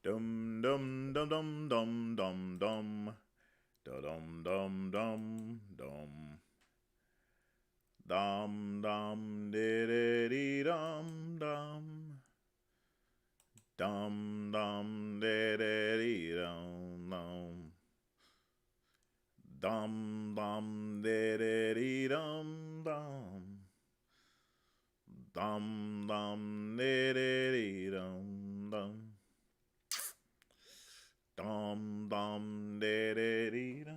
Dum dum dum dum dum dum dum. Da dum dum dum dum. Dum dum diddy dum dum. Dum dum diddy dum dum. Dum dum diddy dum dum. Dum dum diddy dum dum. Dum dum diddy dum.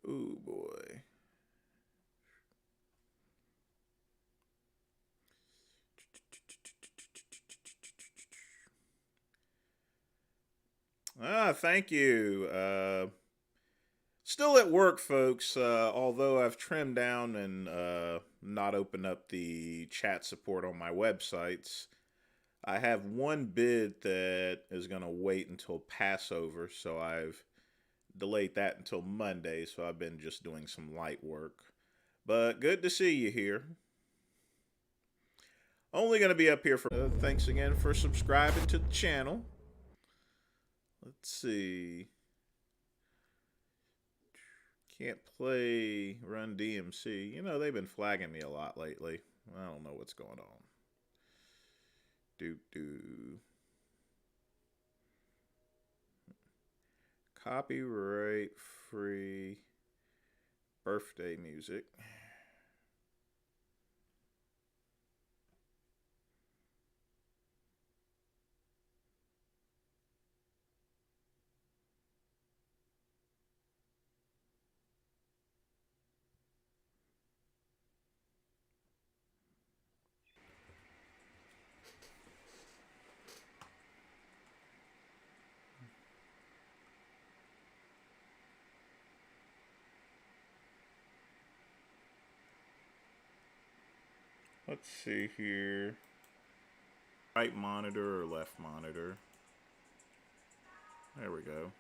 Ooh boy. Thank you. Still at work, folks. Although I've trimmed down and not opened up the chat support on my websites, I have one bid that is going to wait until Passover, so I've delayed that until Monday. So I've been just doing some light work. But good to see you here. Only going to be up here for. Thanks again for subscribing to the channel. Let's see. Can't play Run DMC. You know, they've been flagging me a lot lately. I don't know what's going on. Copyright free birthday music. Let's see here. Right monitor or left monitor? There we go.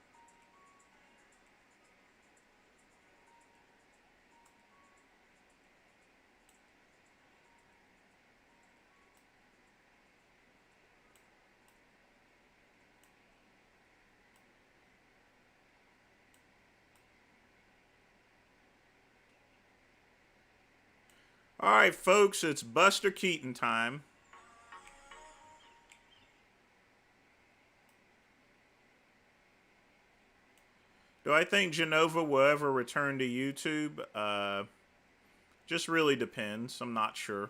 All right, folks, it's Buster Keaton time. Do I think Genova will ever return to YouTube? Just really depends. I'm not sure.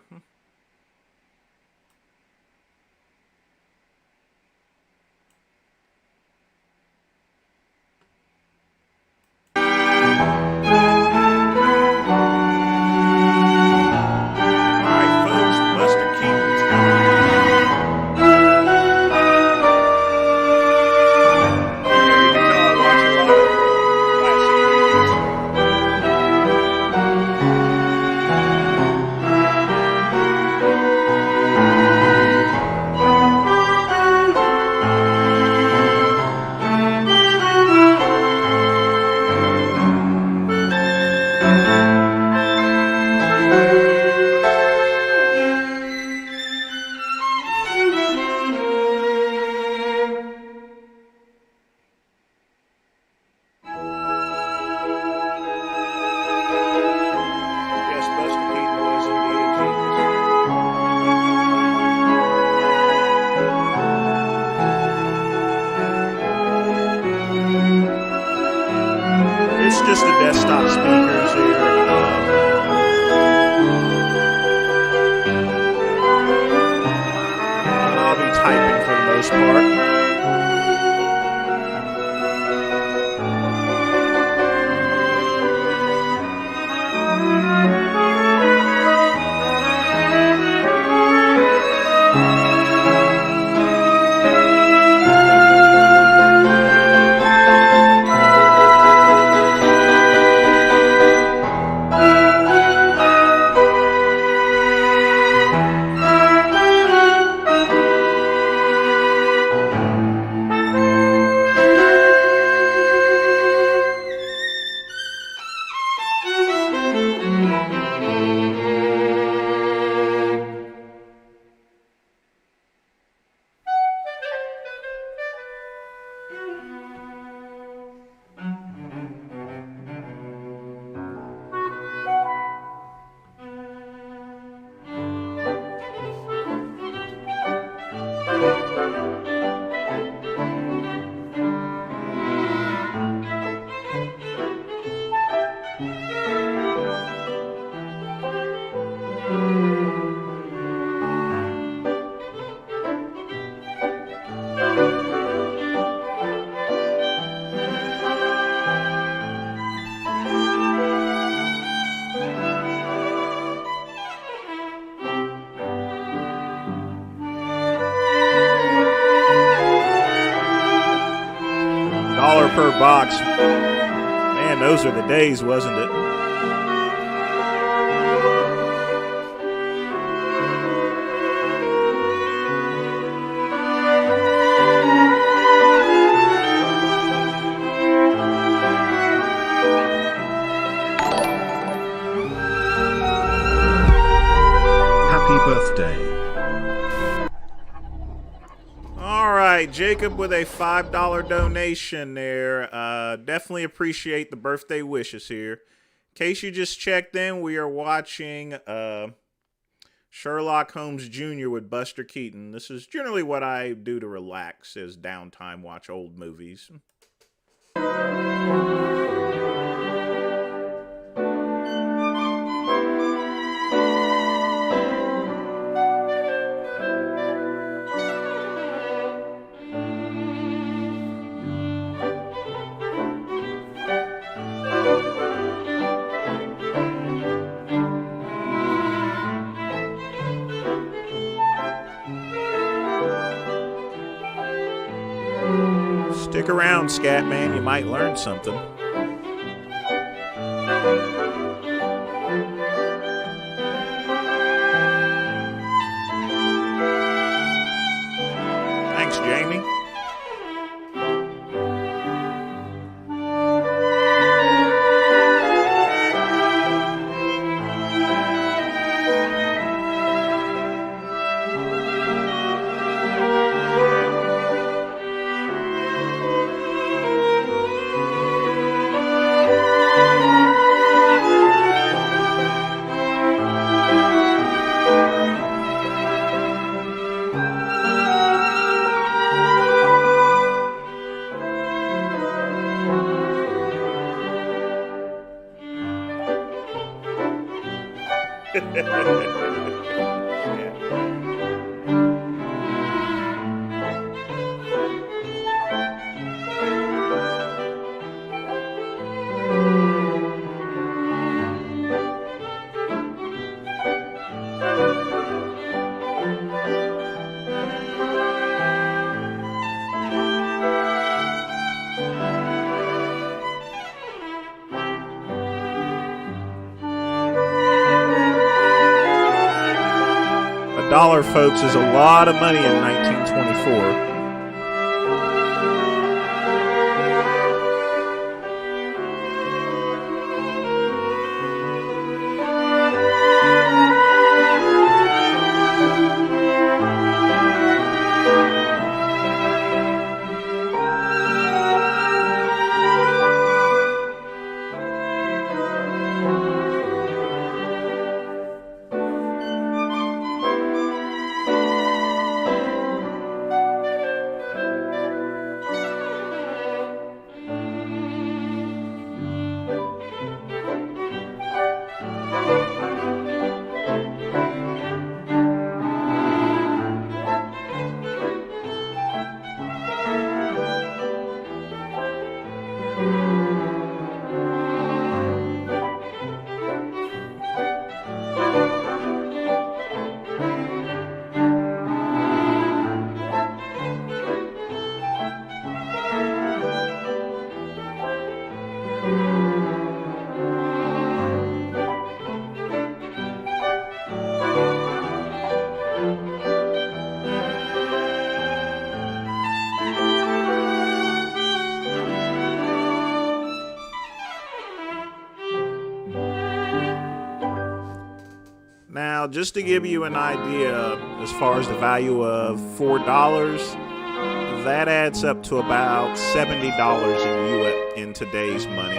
Just the desktop speakers here. I'll be typing for the most part. per box. Man, those are the days, wasn't it? Happy birthday. All right, Jacob with a $5 donation there. Definitely appreciate the birthday wishes here. In case you just checked in, we are watching Sherlock Holmes Jr. with Buster Keaton. This is generally what I do to relax as downtime, watch old movies. Stick around, Scatman. You might learn something. Thanks, Jamie. $1, folks, is a lot of money in 1924. Now, just to give you an idea, as far as the value of $4, that adds up to about $70 in today's money.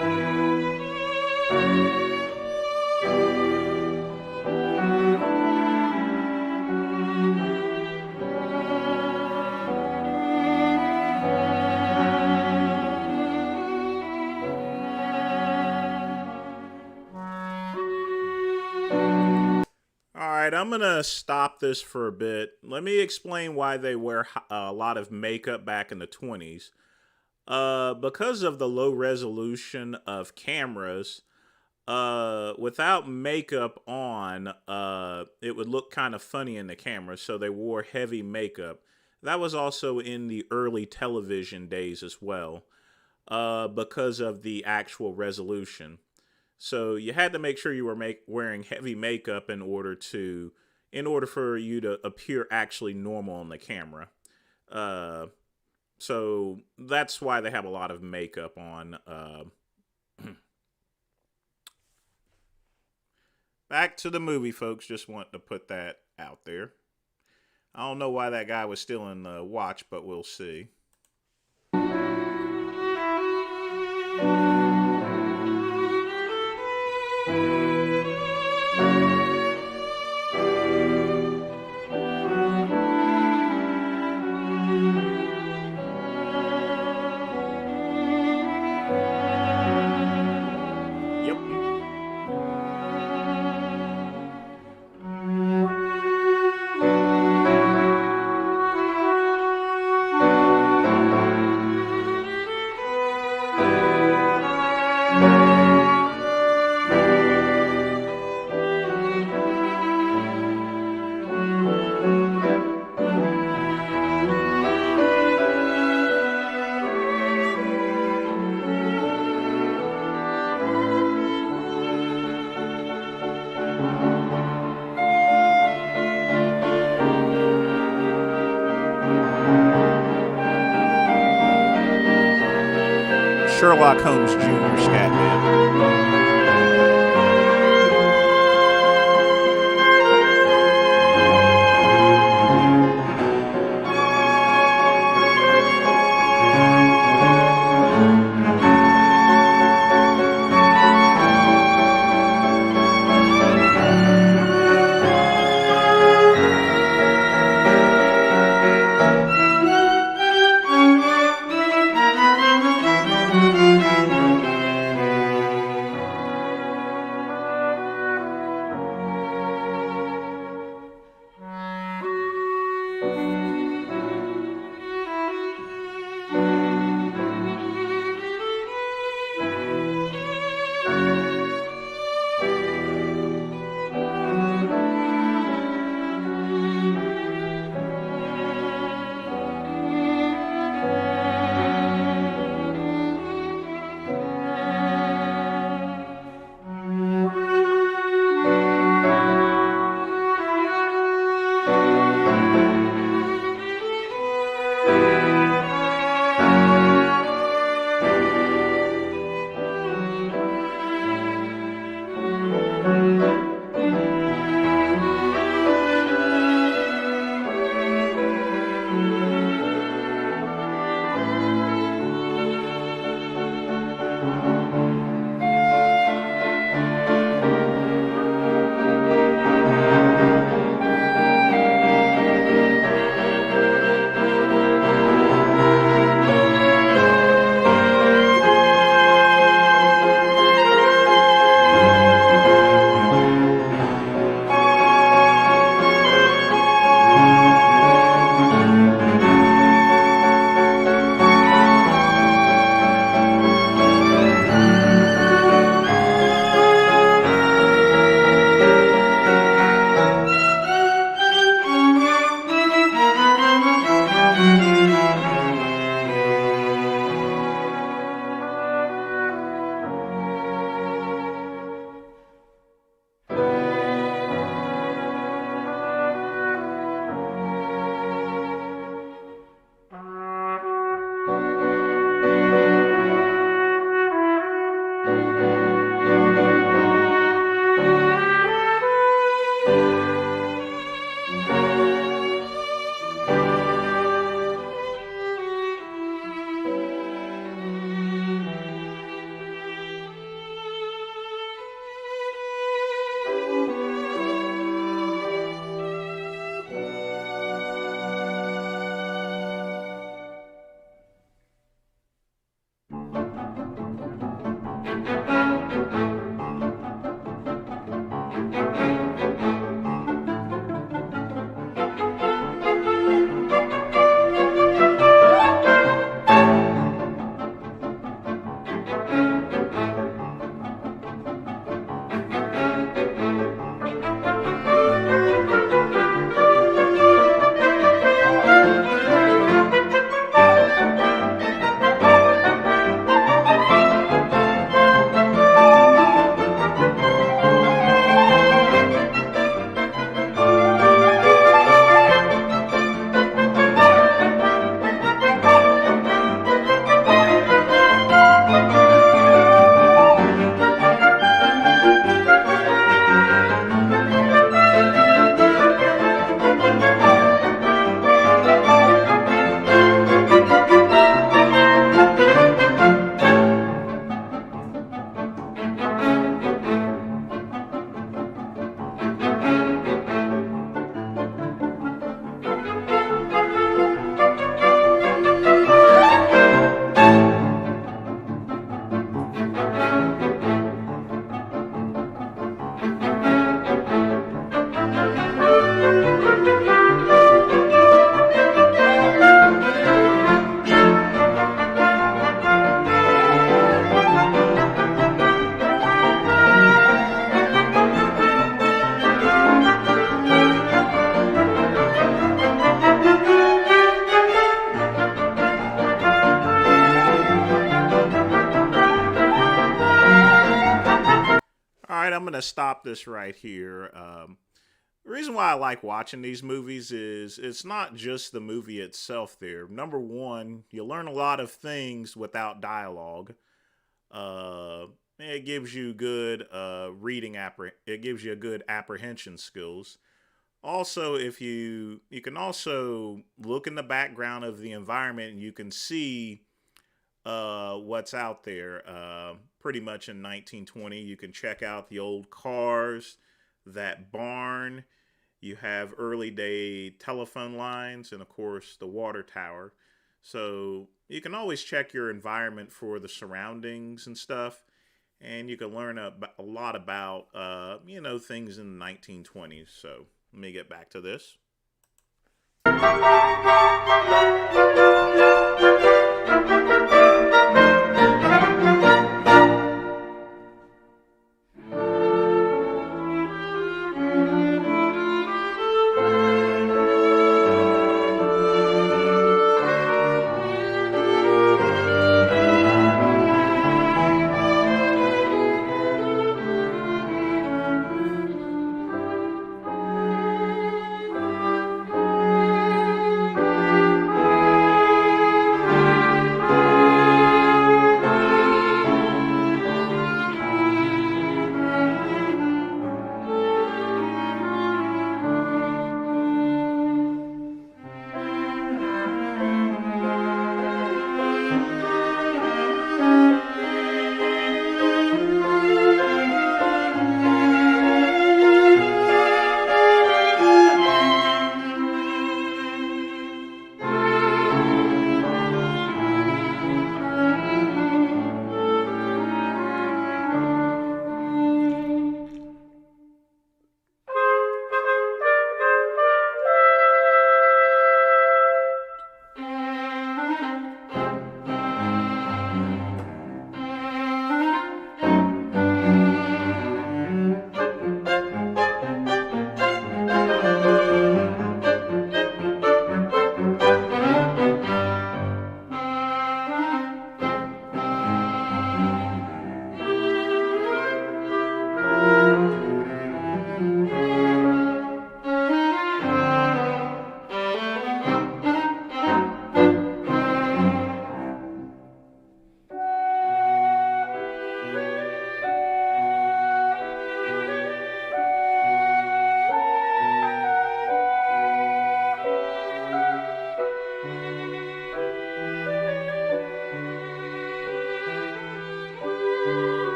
All right, I'm gonna stop this for a bit. Let me explain why they wear a lot of makeup back in the 20s. Because of the low resolution of cameras, without makeup on, it would look kind of funny in the camera, so they wore heavy makeup. That was also in the early television days as well, because of the actual resolution. So you had to make sure you were wearing heavy makeup in order for you to appear actually normal on the camera. Uh, so that's why they have a lot of makeup on. Back to the movie, folks. Just want to put that out there. I don't know why that guy was still in the watch, but we'll see. Yep. Sherlock Holmes Jr. Scatman. right, I'm going to stop this right here. The reason why I like watching these movies is it's not just the movie itself there. Number one, you learn a lot of things without dialogue. It gives you good it gives you a good apprehension skills. Also, if you can also look in the background of the environment and you can see what's out there. Pretty much in 1920, you can check out the old cars, that barn. You have early day telephone lines, and of course the water tower. So you can always check your environment for the surroundings and stuff, and you can learn a lot about things in the 1920s. So let me get back to this.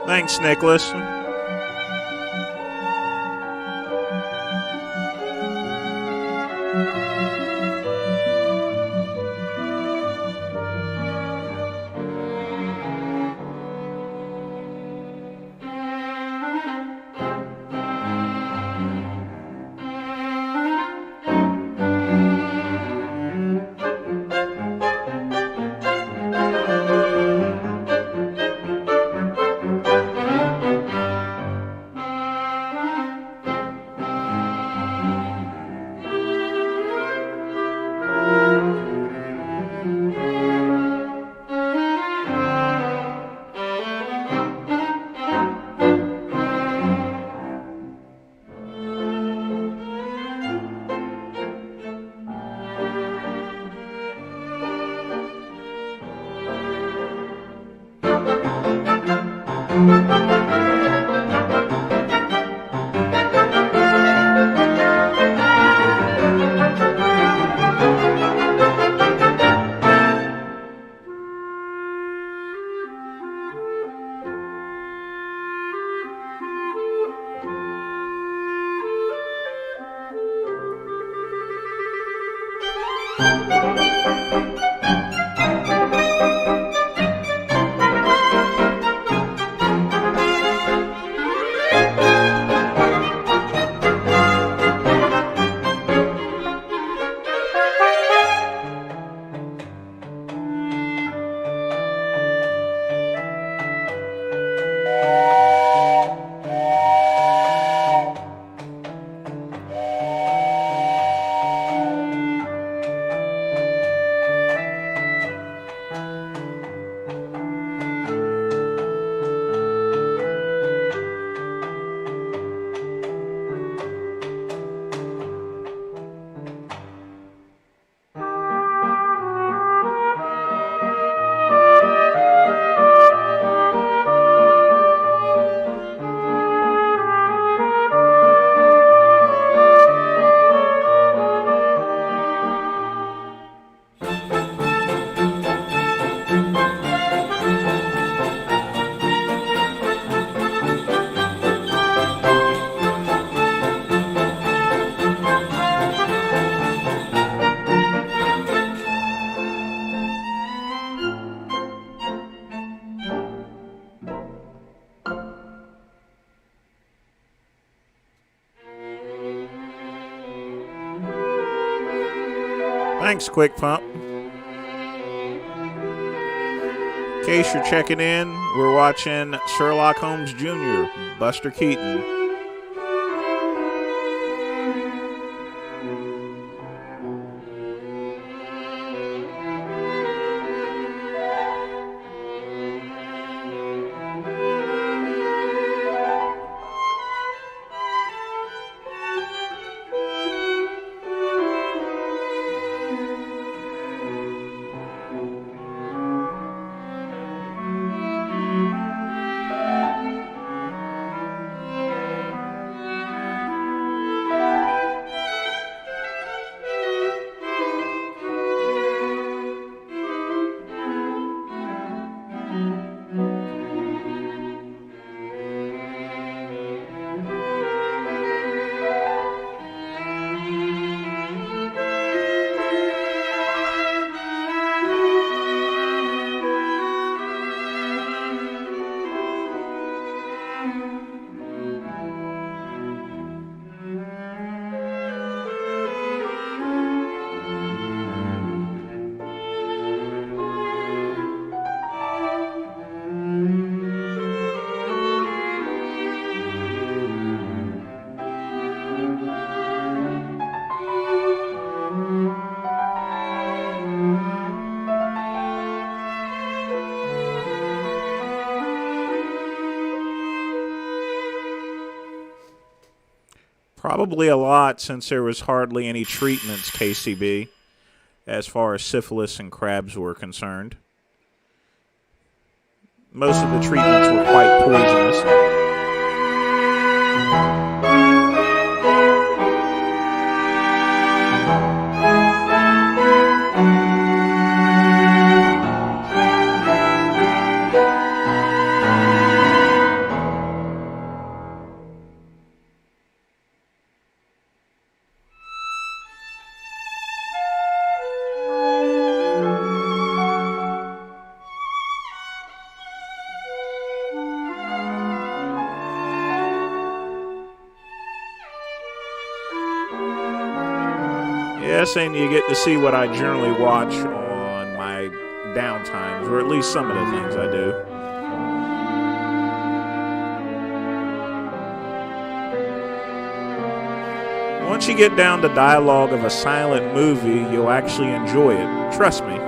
Thanks, Nicholas. Thanks, Quick Pump. In case you're checking in, we're watching Sherlock Holmes Jr., Buster Keaton. Probably a lot, since there was hardly any treatments, KCB, as far as syphilis and crabs were concerned. Most of the treatments were quite poisonous. Yes, and you get to see what I generally watch on my downtimes, or at least some of the things I do. Once you get down to dialogue of a silent movie, you'll actually enjoy it. Trust me.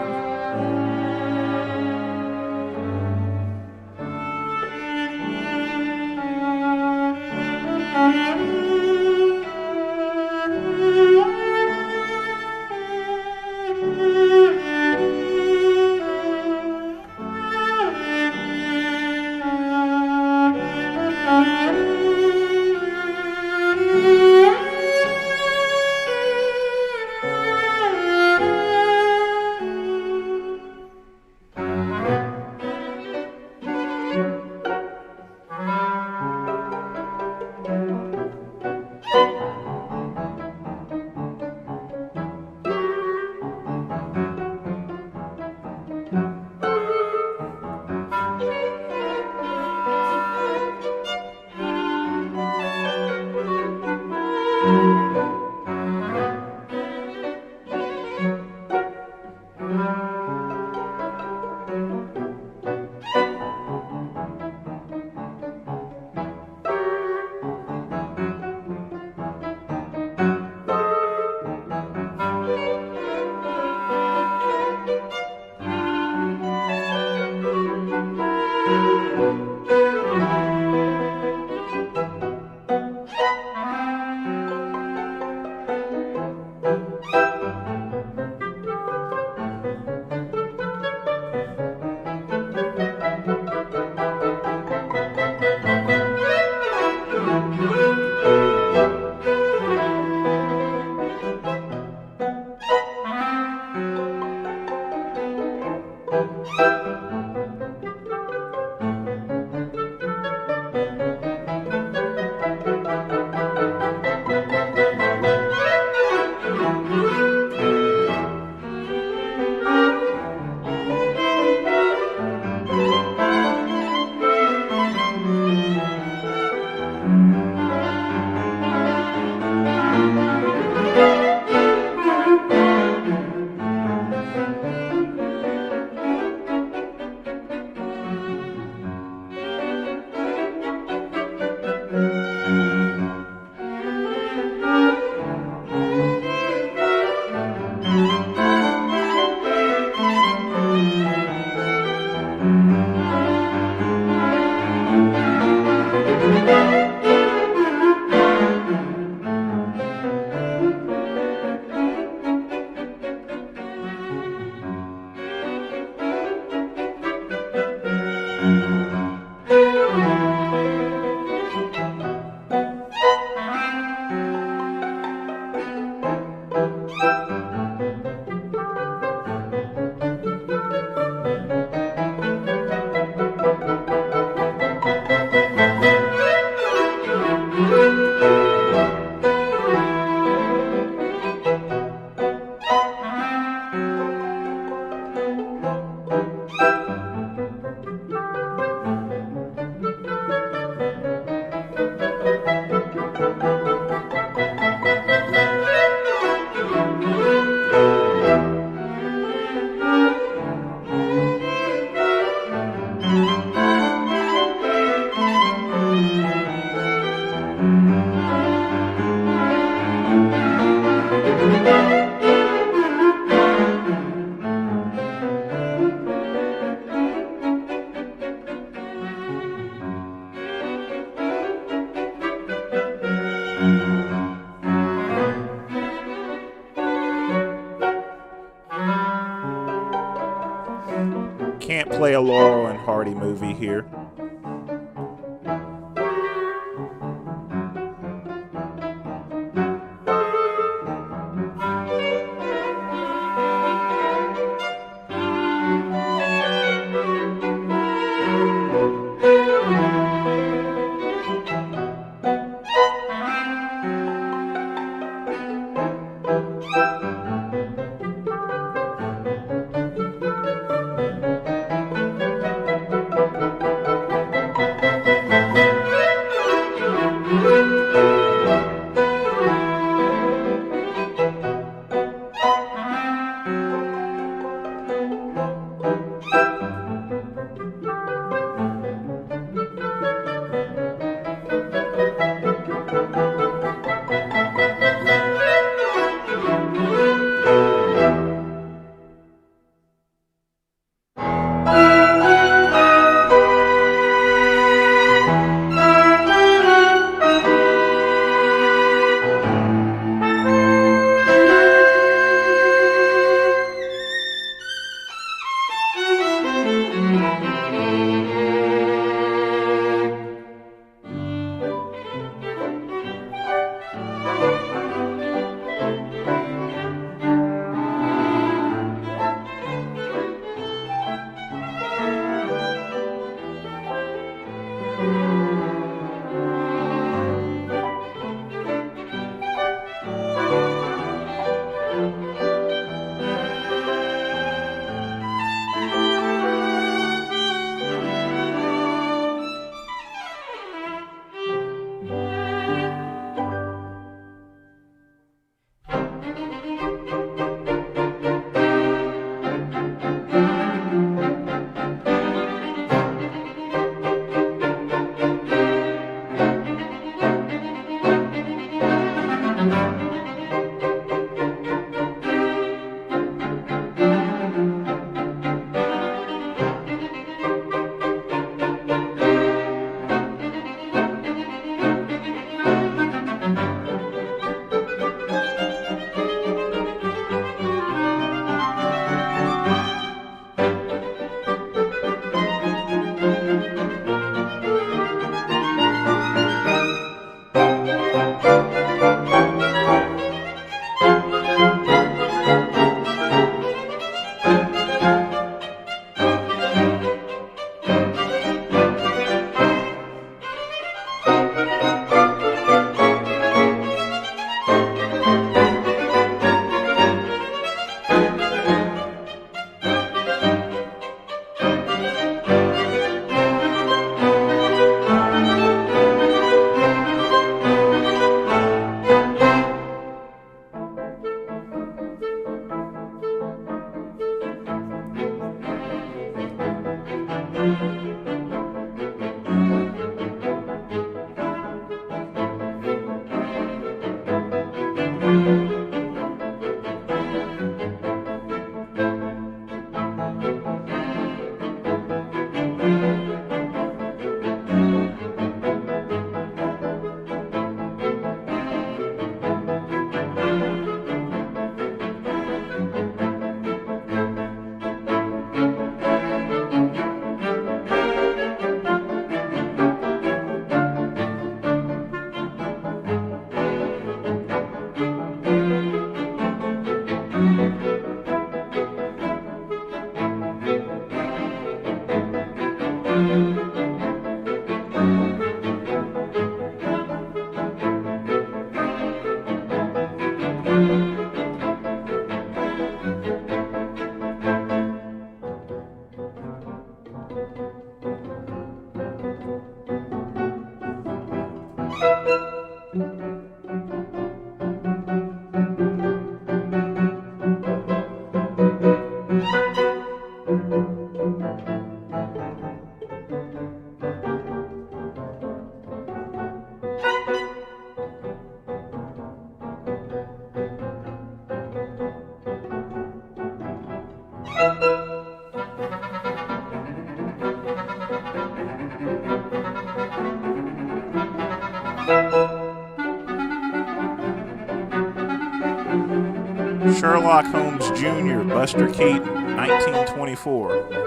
can't play a Laurel and Hardy movie here. Sherlock Holmes Jr., Buster Keaton, 1924.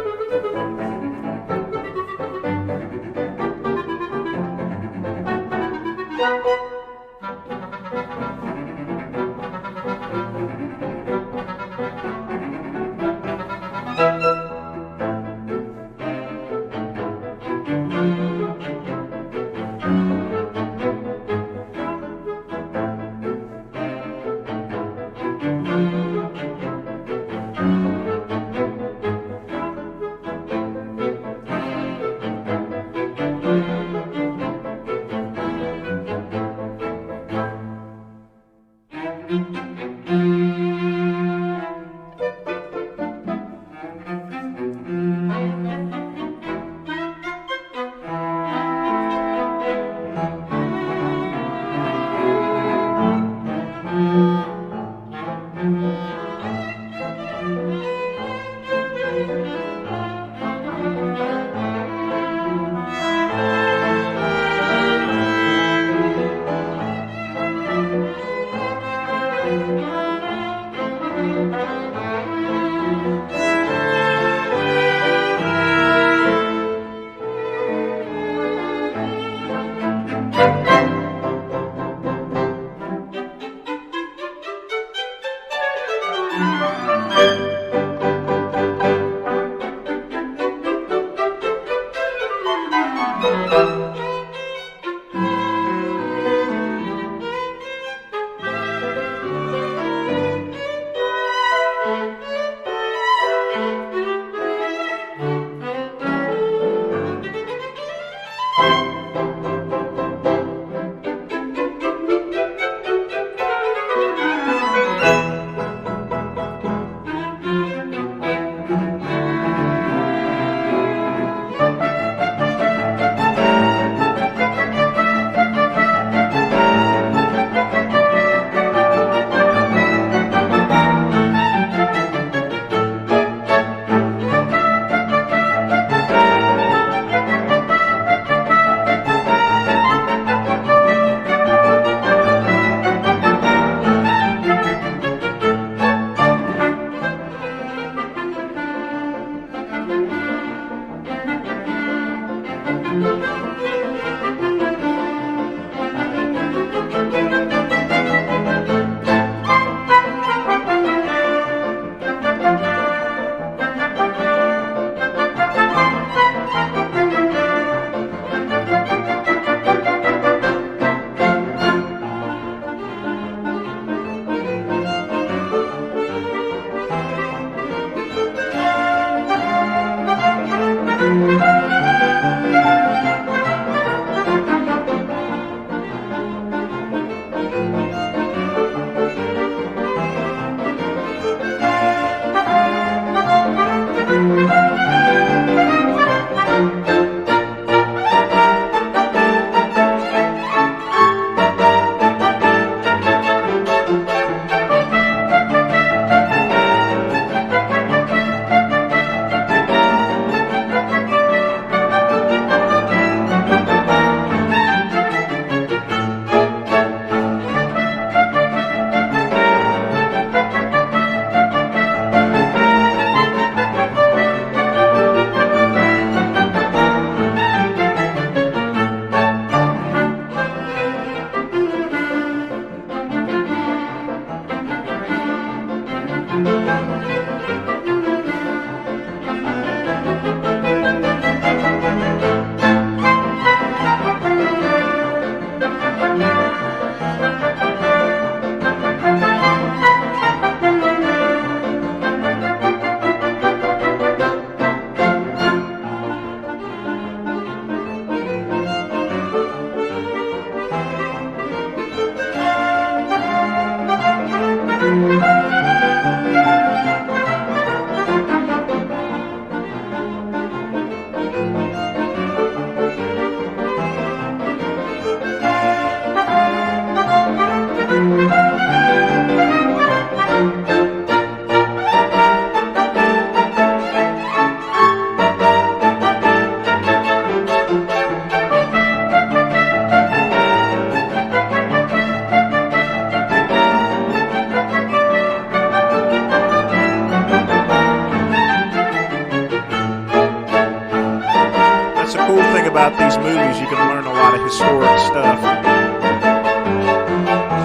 about these movies, you can learn a lot of historic stuff.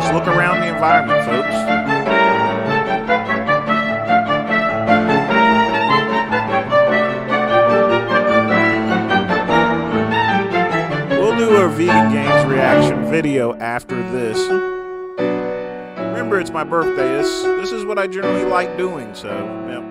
Just look around the environment, folks. We'll do a vegan games reaction video after this. Remember, it's my birthday. This is what I generally like doing, so, yep.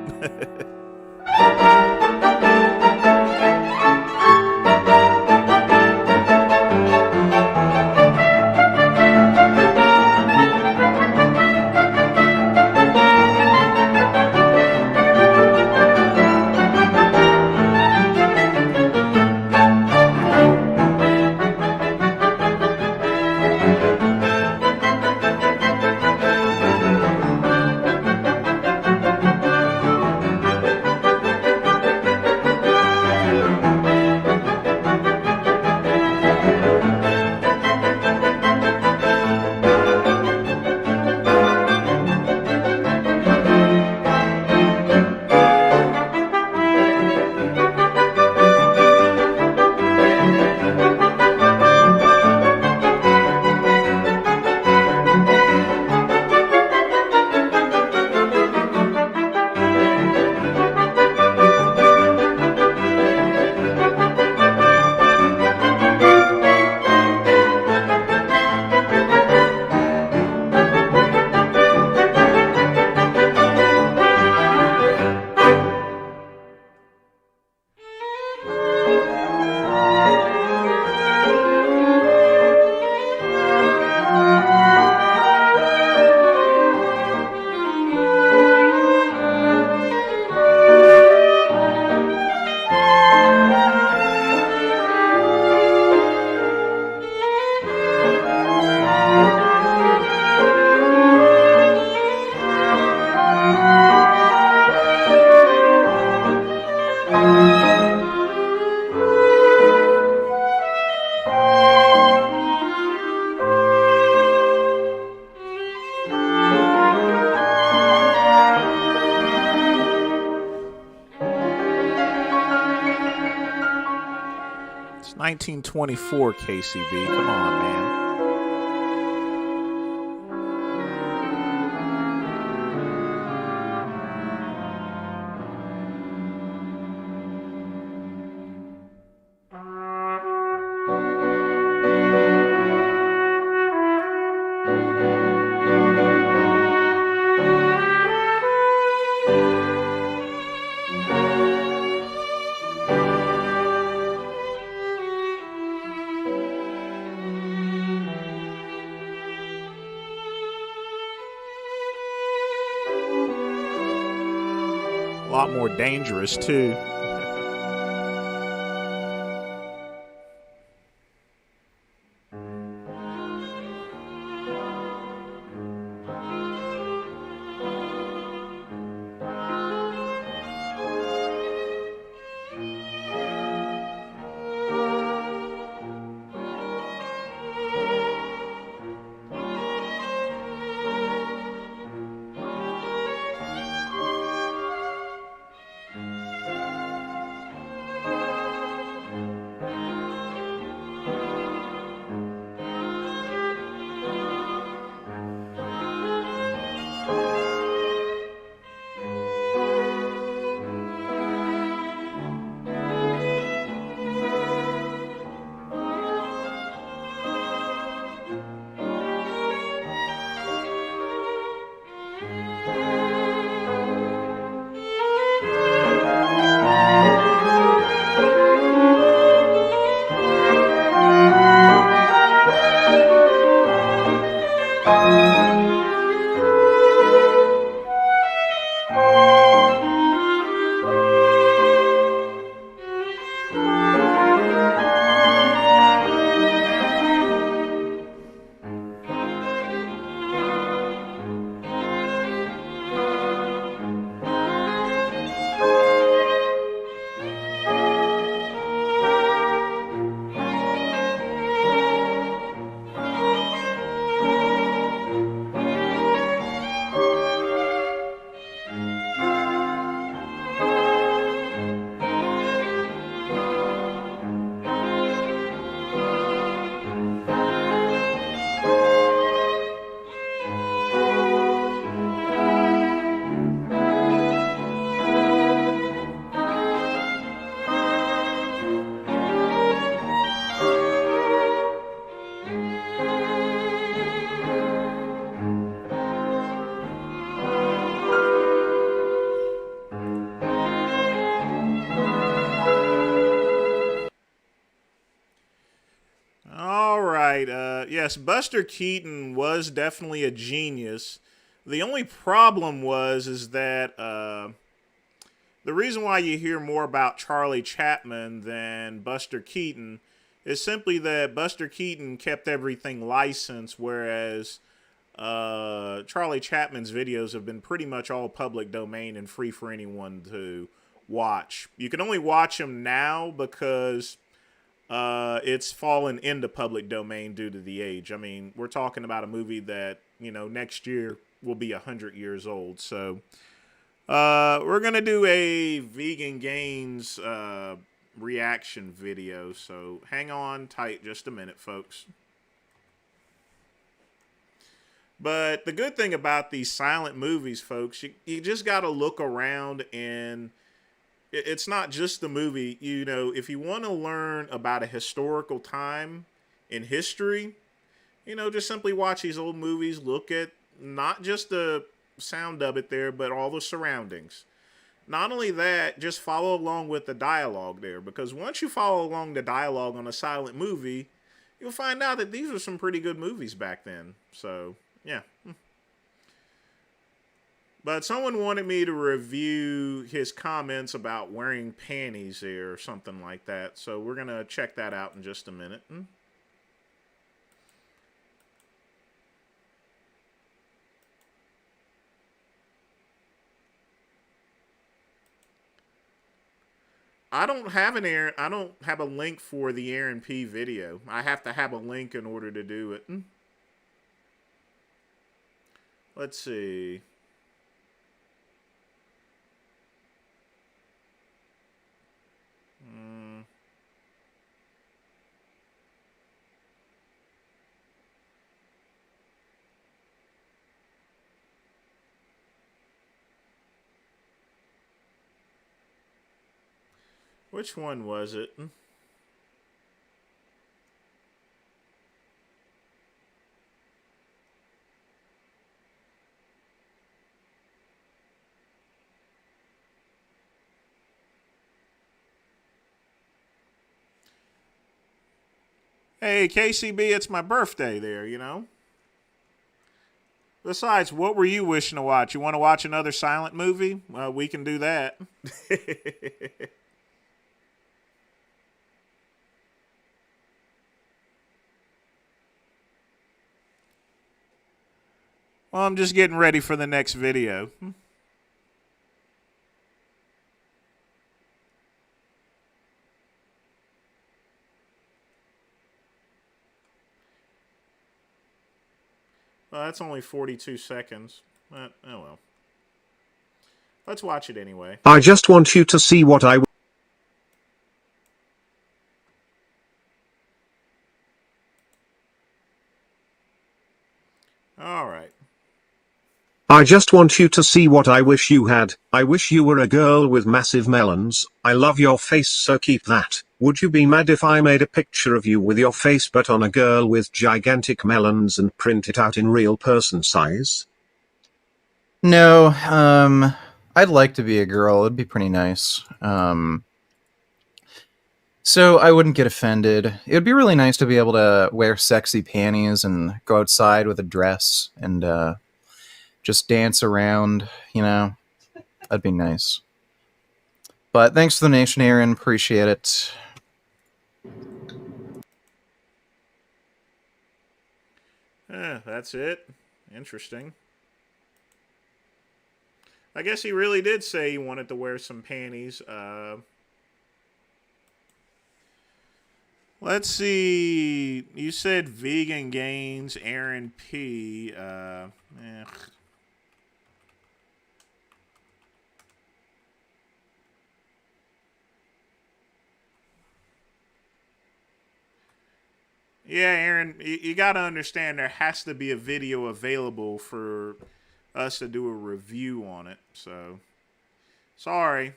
It's 1924 KCB. Come on, man. A lot more dangerous, too. yes, Buster Keaton was definitely a genius. The only problem is that the reason why you hear more about Charlie Chaplin than Buster Keaton is simply that Buster Keaton kept everything licensed, whereas Charlie Chapman's videos have been pretty much all public domain and free for anyone to watch. You can only watch them now because it's fallen into public domain due to the age. I mean, we're talking about a movie that, next year will be 100 years old. So we're going to do a Vegan Gains reaction video. So hang on tight just a minute, folks. But the good thing about these silent movies, folks, you just got to look around, and it's not just the movie. If you want to learn about a historical time in history, just simply watch these old movies. Look at not just the sound of it there, but all the surroundings. Not only that, just follow along with the dialogue there, because once you follow along the dialogue on a silent movie, you'll find out that these were some pretty good movies back then. So, yeah. But someone wanted me to review his comments about wearing panties there or something like that. So we're going to check that out in just a minute. I don't have a link for the Aaron P video. I have to have a link in order to do it. Let's see. Which one was it? Hey, KCB, it's my birthday there, Besides, what were you wishing to watch? You want to watch another silent movie? We can do that. Well, I'm just getting ready for the next video. Well, that's only 42 seconds. Oh well. Let's watch it anyway. I just want you to see what I... All right. I just want you to see what I wish you had. I wish you were a girl with massive melons. I love your face, so keep that. Would you be mad if I made a picture of you with your face but on a girl with gigantic melons and print it out in real person size? No, I'd like to be a girl. It'd be pretty nice. So I wouldn't get offended. It would be really nice to be able to wear sexy panties and go outside with a dress and just dance around, That'd be nice. But thanks for the donation, Aaron. Appreciate it. That's it. Interesting. I guess he really did say he wanted to wear some panties. Let's see. You said Vegan Gains, Aaron P. Yeah, Aaron, you got to understand there has to be a video available for us to do a review on it. So, sorry.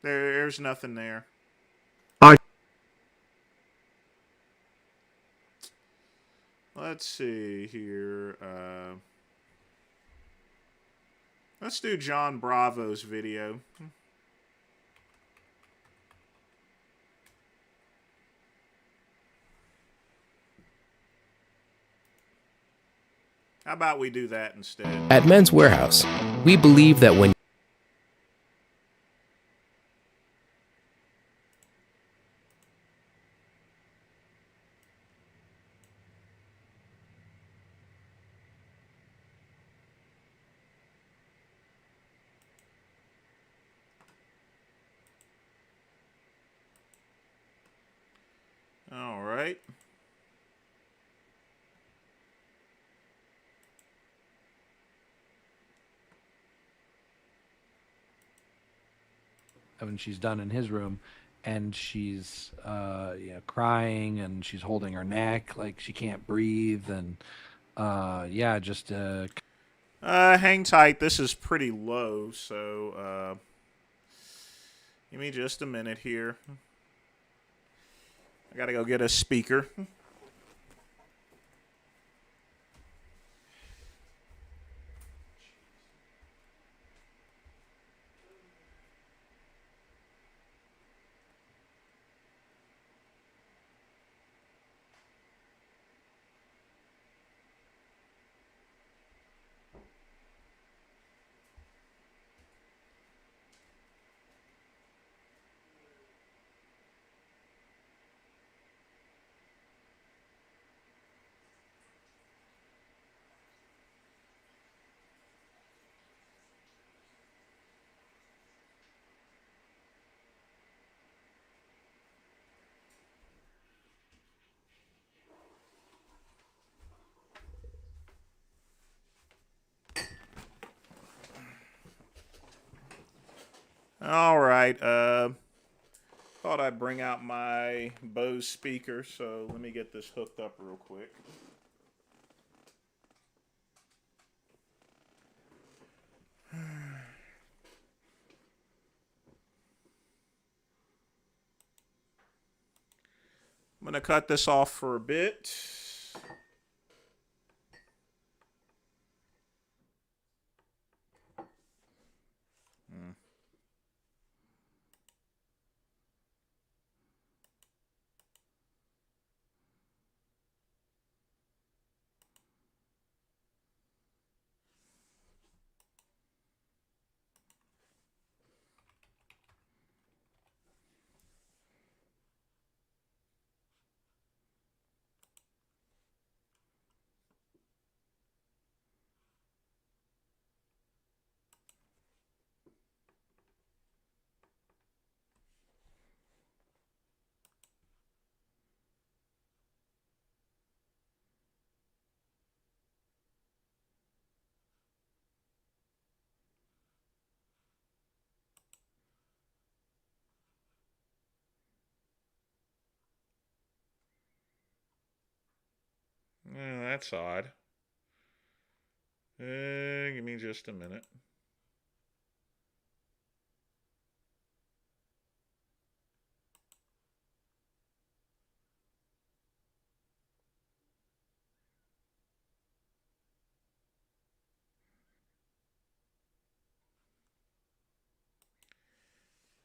There's nothing there. Let's see here. Let's do John Bravo's video. How about we do that instead? At Men's Warehouse, we believe that when All right. when she's done in his room, and she's crying, and she's holding her neck like she can't breathe, and Hang tight. This is pretty low, so give me just a minute here. I gotta go get a speaker. All right. Thought I'd bring out my Bose speaker, so let me get this hooked up real quick. I'm going to cut this off for a bit. That's odd. Give me just a minute.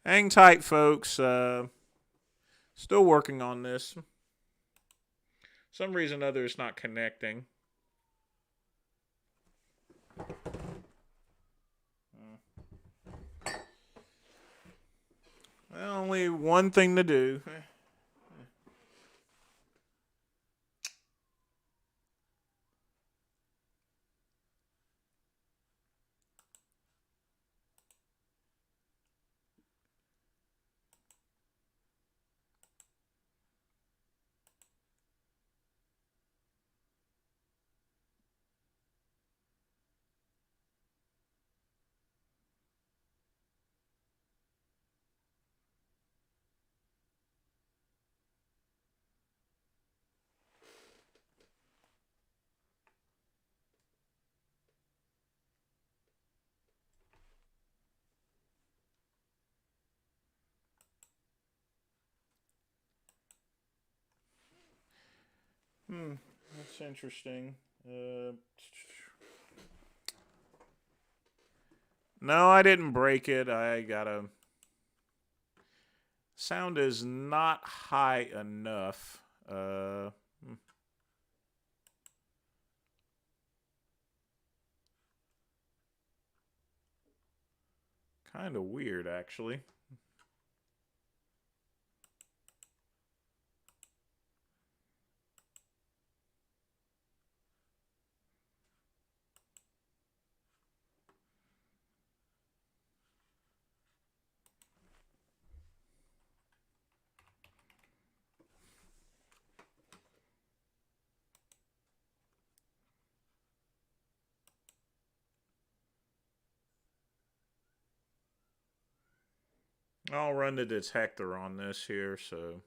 Hang tight, folks. Still working on this. Some reason or other it's not connecting. Well, only one thing to do. That's interesting. No, I didn't break it. I gotta. Sound is not high enough. Kind of weird, actually. I'll run the detector on this here, so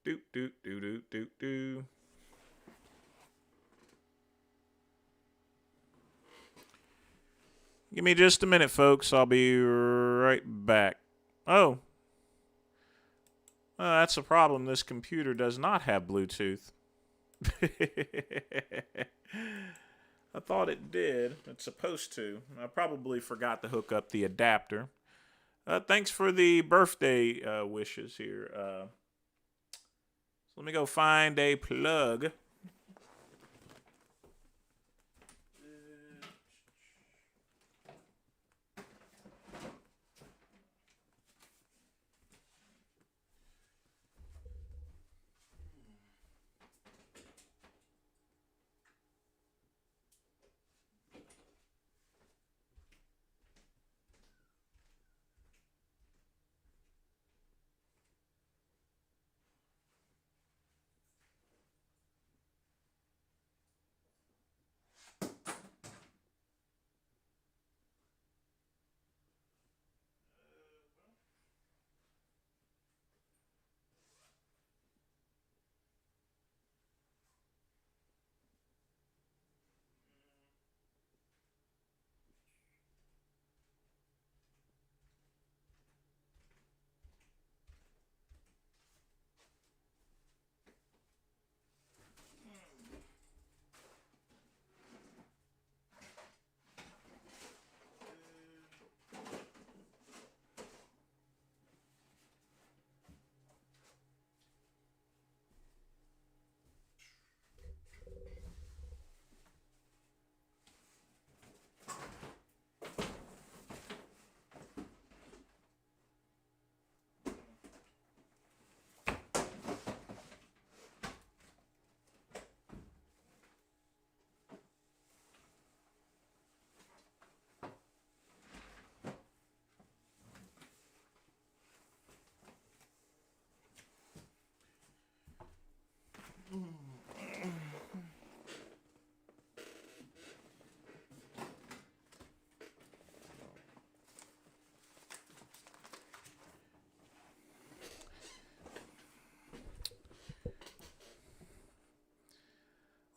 Doot doot doot doot doot doot. Give me just a minute, folks. I'll be right back. Oh, that's a problem. This computer does not have Bluetooth. I thought it did. It's supposed to. I probably forgot to hook up the adapter. Thanks for the birthday wishes here. So let me go find a plug.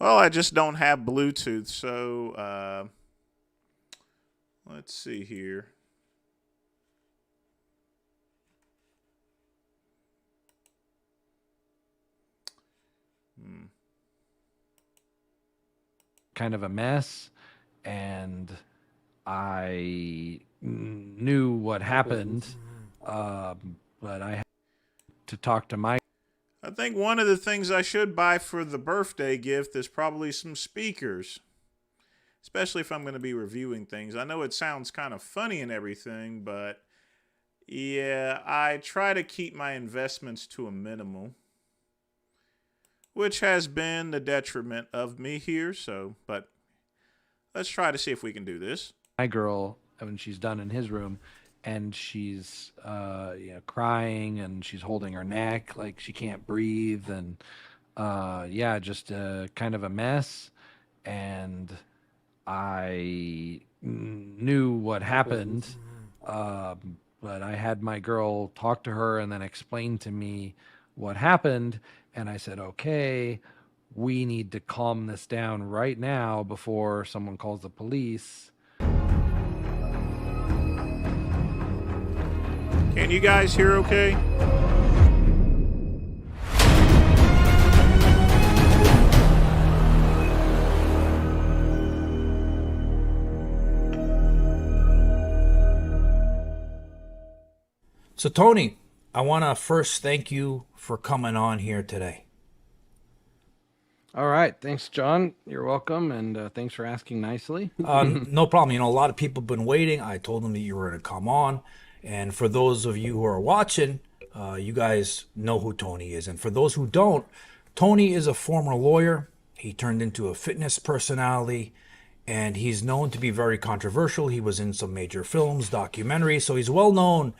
Well, I just don't have Bluetooth, so let's see here. Kind of a mess, and I knew what happened, but I had to talk to my. I think one of the things I should buy for the birthday gift is probably some speakers, especially if I'm going to be reviewing things. I know it sounds kind of funny and everything, but yeah, I try to keep my investments to a minimal, which has been the detriment of me here. So, but let's try to see if we can do this. My girl when she's done in his room, and she's crying, and she's holding her neck like she can't breathe, and just kind of a mess. And I knew what happened, but I had my girl talk to her and then explain to me what happened, and I said, okay, we need to calm this down right now before someone calls the police. Can you guys hear okay? So, Tony, I want to first thank you for coming on here today. All right. Thanks, John. You're welcome. And thanks for asking nicely. No problem. You know, a lot of people have been waiting. I told them that you were going to come on. And for those of you who are watching, you guys know who Tony is. And for those who don't, Tony is a former lawyer. He turned into a fitness personality, and he's known to be very controversial. He was in some major films, documentaries, so he's well known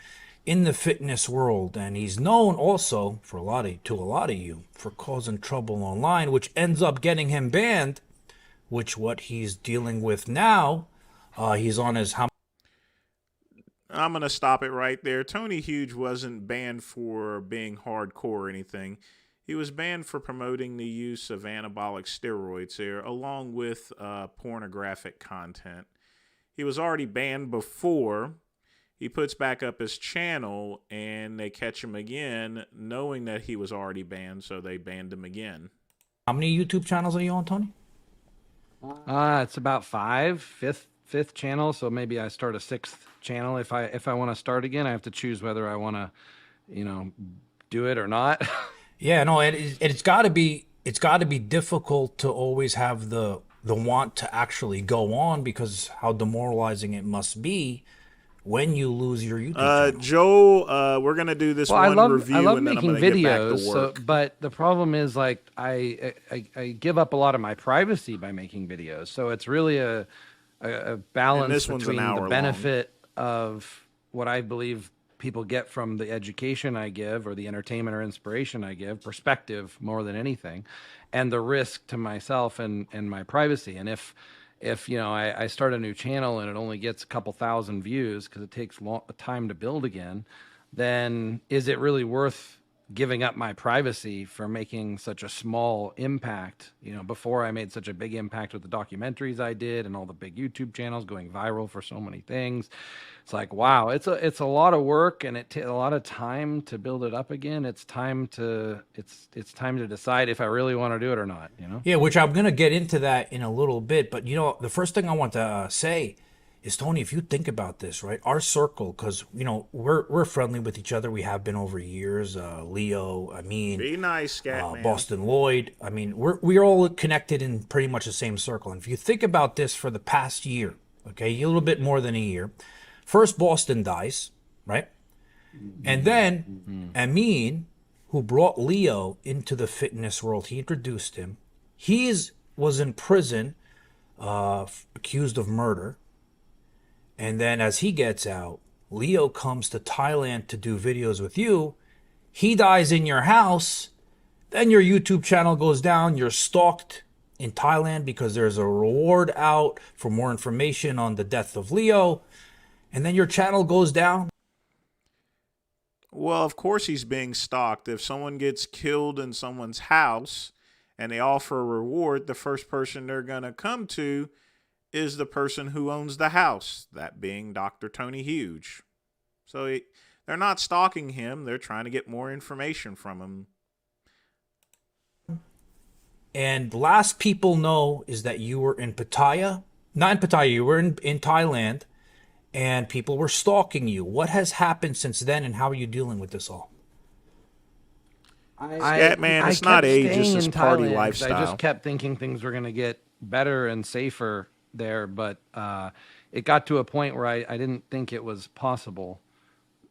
in the fitness world. And he's known also for a lot of you for causing trouble online, which ends up getting him banned, which what he's dealing with now. He's on his I'm going to stop it right there. Tony Huge wasn't banned for being hardcore or anything. He was banned for promoting the use of anabolic steroids there, along with pornographic content. He was already banned before. He puts back up his channel, and they catch him again, knowing that he was already banned, so they banned him again. How many YouTube channels are you on, Tony? It's about fifth channel. So maybe I start a sixth channel. If I want to start again, I have to choose whether I want to, do it or not. Yeah, no, it's got to be difficult to always have the want to actually go on, because how demoralizing it must be when you lose your YouTube channel. Joel, we're gonna do this one review, I love and then making I'm gonna videos. get back to work. But the problem is, like, I give up a lot of my privacy by making videos. So it's really a balance this one's an between hour the long. benefit of what I believe people get from the education I give, or the entertainment or inspiration I give, perspective more than anything, and the risk to myself and my privacy. And if I start a new channel and it only gets a couple thousand views because it takes time to build again, then is it really worth giving up my privacy for making such a small impact? Before I made such a big impact with the documentaries I did and all the big YouTube channels going viral for so many things. It's like, wow, it's a lot of work, and it takes a lot of time to build it up again. It's time to decide if I really want to do it or not. Yeah, which I'm gonna get into that in a little bit. But the first thing I want to say is, Tony, if you think about this, right, our circle, because we're friendly with each other. We have been over years. Leo, Be nice, Scatman. Boston Lloyd. We're all connected in pretty much the same circle. And if you think about this for the past year, okay, a little bit more than a year. First, Boston dies, right? And then Amin, who brought Leo into the fitness world, he introduced him. He was in prison, accused of murder. And then as he gets out, Leo comes to Thailand to do videos with you. He dies in your house. Then your YouTube channel goes down. You're stalked in Thailand because there's a reward out for more information on the death of Leo. And then your channel goes down. Well, of course he's being stalked. If someone gets killed in someone's house and they offer a reward, the first person they're going to come to is the person who owns the house, that being Dr. Tony Huge. So they're not stalking him. They're trying to get more information from him. And last people know is that you were in Pattaya. Not in Pattaya, you were in Thailand. And people were stalking you. What has happened since then, and how are you dealing with this all? Scatman, it's not ages, it's party lifestyle. I just kept thinking things were going to get better and safer there, but it got to a point where I didn't think it was possible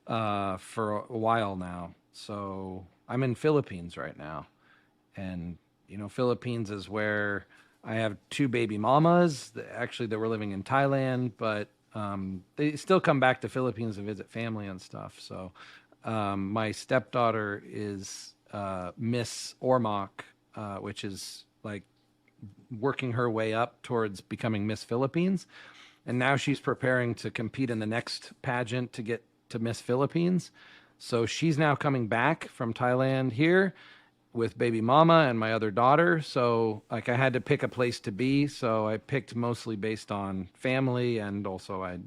for a while now. So I'm in Philippines right now, and Philippines is where I have two baby mamas. Actually, they were living in Thailand, but they still come back to Philippines to visit family and stuff. So my stepdaughter is Miss Ormoc, which is like working her way up towards becoming Miss Philippines. And now she's preparing to compete in the next pageant to get to Miss Philippines. So she's now coming back from Thailand here with baby mama and my other daughter. So like I had to pick a place to be. So I picked mostly based on family, and also I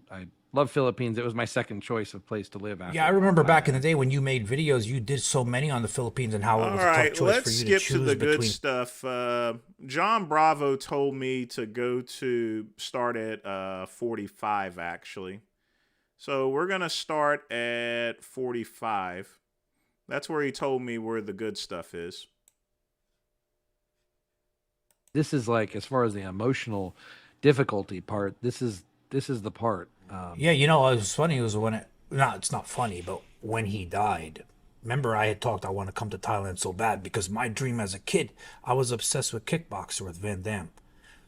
love Philippines. It was my second choice of place to live after. Yeah, I remember back in the day when you made videos, you did so many on the Philippines and how it was a tough choice for you to choose between. Let's skip to the good stuff. John Bravo told me to start at 45, actually. So we're going to start at 45. That's where he told me where the good stuff is. this is like, as far as the emotional difficulty part, this is the part. Yeah, you know, it was funny. It was when it's not funny, but when he died. Remember, I had talked I want to come to Thailand so bad because my dream as a kid, I was obsessed with kickboxer with Van Damme.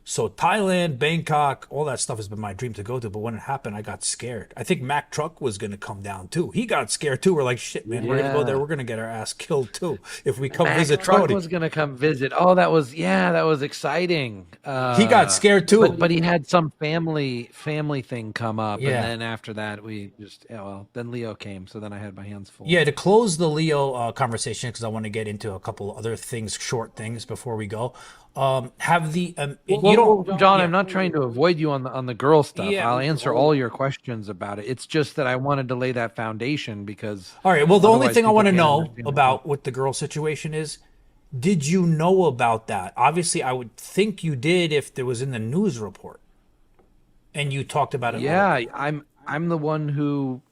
So Thailand, Bangkok, all that stuff has been my dream to go to. But when it happened, I got scared. I think Mac Truck was going to come down too. He got scared too. We're like, shit, man, we're going to go there. Yeah. We're going to get our ass killed too if we come Mac visit Truck Tony. was gonna come visit. Oh, that was exciting. He got scared too. But he had some family thing come up, Yeah. and then after that we just then Leo came, so then I had my hands full. Yeah, to close the Leo conversation, because I want to get into a couple other things, short things before we go. Have the you don't, John, yeah. I'm not trying to avoid you on the girl stuff. Yeah. I'll answer all your questions about it. It's just that I wanted to lay that foundation because. All right. Well, the only otherwise thing I people want to can't know understand about what the girl situation is, did you know about that? Obviously, I would think you did if there was in the news report, and you talked about it. Yeah, I'm the one who.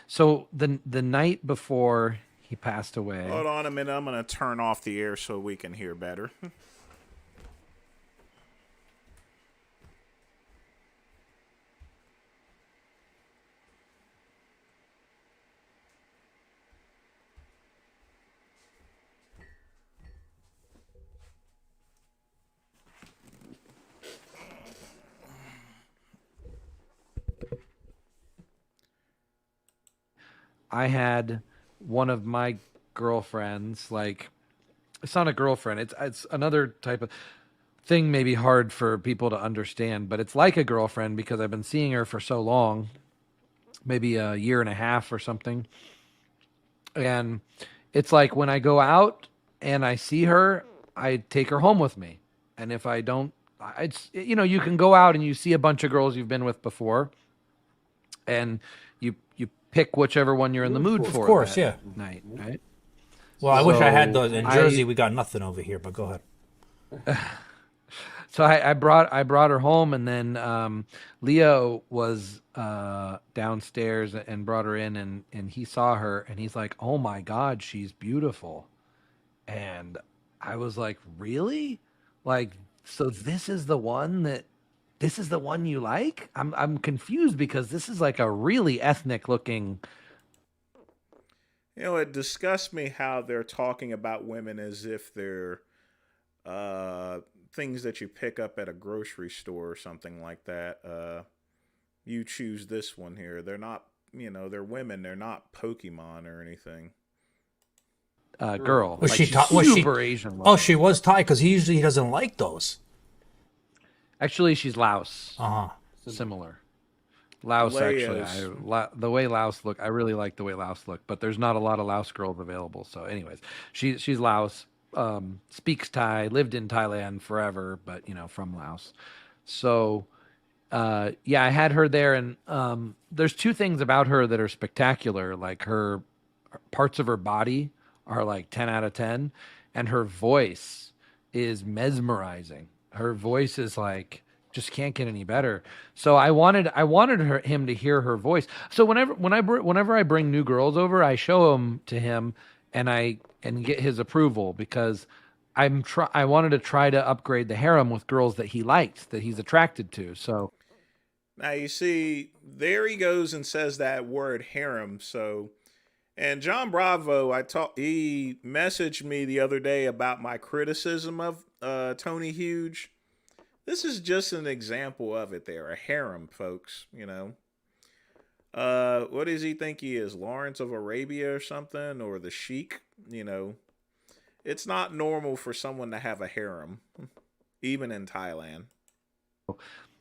So the night before he passed away. Hold on a minute. I'm going to turn off the air so we can hear better. I had one of my girlfriends, like, it's not a girlfriend, it's another type of thing, maybe hard for people to understand, but it's like a girlfriend because I've been seeing her for so long, maybe a year and a half or something. And it's like when I go out and I see her, I take her home with me. And if I don't, you can go out and you see a bunch of girls you've been with before, and you pick whichever one you're in the mood for. Of course, that yeah. night, right? Well, I wish I had So those in Jersey. We got nothing over here, but go ahead. So I brought her home, and then Leo was downstairs and brought her in, and he saw her, and he's like, "Oh my God, she's beautiful," and I was like, "Really? Like, so this is the one you like?" I'm confused because this is like a really ethnic looking. You know, it disgusts me how they're talking about women as if they're things that you pick up at a grocery store or something like that. You choose this one here. They're not, they're women. They're not Pokemon or anything. Girl. Was Like, she she's was she? super Asian Oh, looking. she was Thai because he usually doesn't like those. Actually, she's Laos. Uh huh. Similar. Laos, actually. The way Laos look, I really like the way Laos look, but there's not a lot of Laos girls available. So anyways, she's Laos, speaks Thai, lived in Thailand forever, but from Laos. So yeah, I had her there, and there's two things about her that are spectacular. Like, her parts of her body are like 10 out of 10, and her voice is mesmerizing. Her voice is like, just can't get any better. So I wanted him to hear her voice. So whenever I bring new girls over, I show them to him, and get his approval, because I wanted to try to upgrade the harem with girls that he liked, that he's attracted to. So Now, you see, there he goes and says that word harem. So, and John Bravo, he messaged me the other day about my criticism of Tony Huge. This is just an example of it there. A harem, folks, What does he think he is? Lawrence of Arabia or something? Or the Sheik? It's not normal for someone to have a harem, even in Thailand.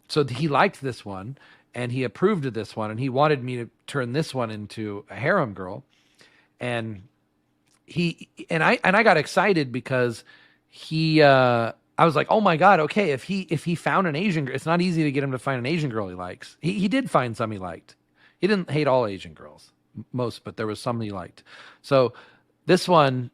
So he liked this one, and he approved of this one, and he wanted me to turn this one into a harem girl. And I got excited because I was like, oh my God, okay, if he found an Asian girl, it's not easy to get him to find an Asian girl he likes. He did find some he liked. He didn't hate all Asian girls, most, but there was some he liked. So this one,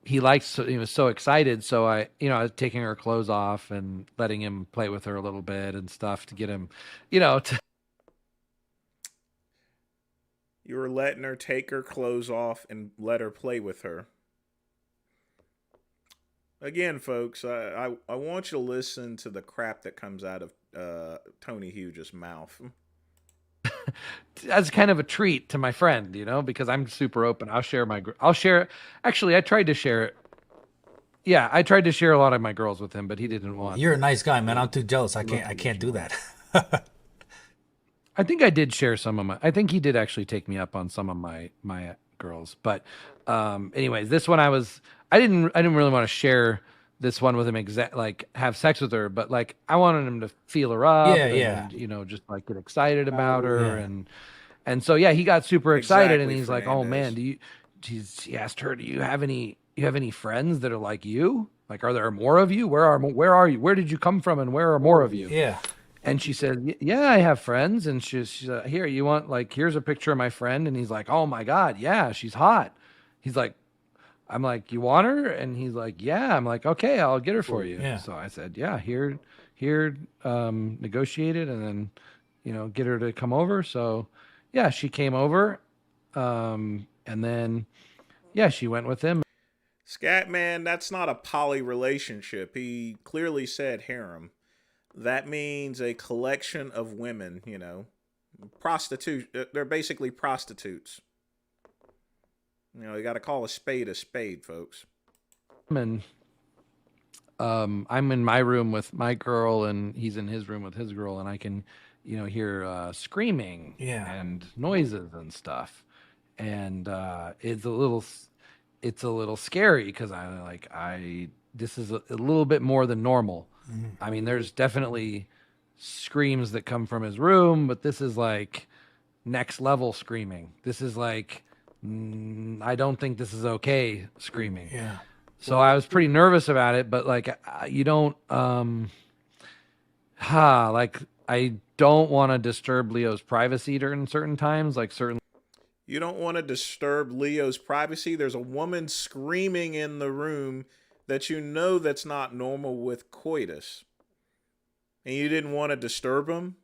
he liked, so he was so excited. So I was taking her clothes off and letting him play with her a little bit and stuff to get him, to. You were letting her take her clothes off and let her play with her. Again, folks, I want you to listen to the crap that comes out of Tony Huge's mouth. As kind of a treat to my friend, because I'm super open. I'll share. Actually, I tried to share it. Yeah, I tried to share a lot of my girls with him, but he didn't want. You're a nice guy, man. I'm too jealous. I can't do that. I think I did share some of my. I think he did actually take me up on some of my girls. But anyways, this one I didn't really want to share this one with him like have sex with her, but like I wanted him to feel her up, Yeah. and just like get excited about her, Yeah. and so yeah, he got super excited, and Exactly, he's like, "Oh man, Fernandez. he asked her, do you have any friends that are like you? Like, are there more of you? Where are you? Where did you come from, and where are more of you?" Yeah. And she said, "Yeah, I have friends." And she's here, you want, like, here's a picture of my friend. And he's like, "Oh my God, yeah, she's hot." He's like, I'm like, "You want her?" And he's like, "Yeah." I'm like, "Okay, I'll get her for you." Yeah. So I said, "Yeah, here, negotiate it, and then, get her to come over." So yeah, she came over. And then, yeah, she went with him. Scatman, that's not a poly relationship. He clearly said harem. That means a collection of women, prostitute. They're basically prostitutes. You got to call a spade, folks. And I'm in my room with my girl, and he's in his room with his girl, and I can, hear screaming Yeah. and noises and stuff, and it's a little scary because this is a little bit more than normal. I mean, there's definitely screams that come from his room, but this is like next level screaming. This is like, I don't think this is okay screaming. Yeah. So I was pretty nervous about it, but like, you don't, like, I don't want to disturb Leo's privacy during certain times, like certain. You don't want to disturb Leo's privacy. There's a woman screaming in the room that that's not normal with coitus. And you didn't want to disturb him?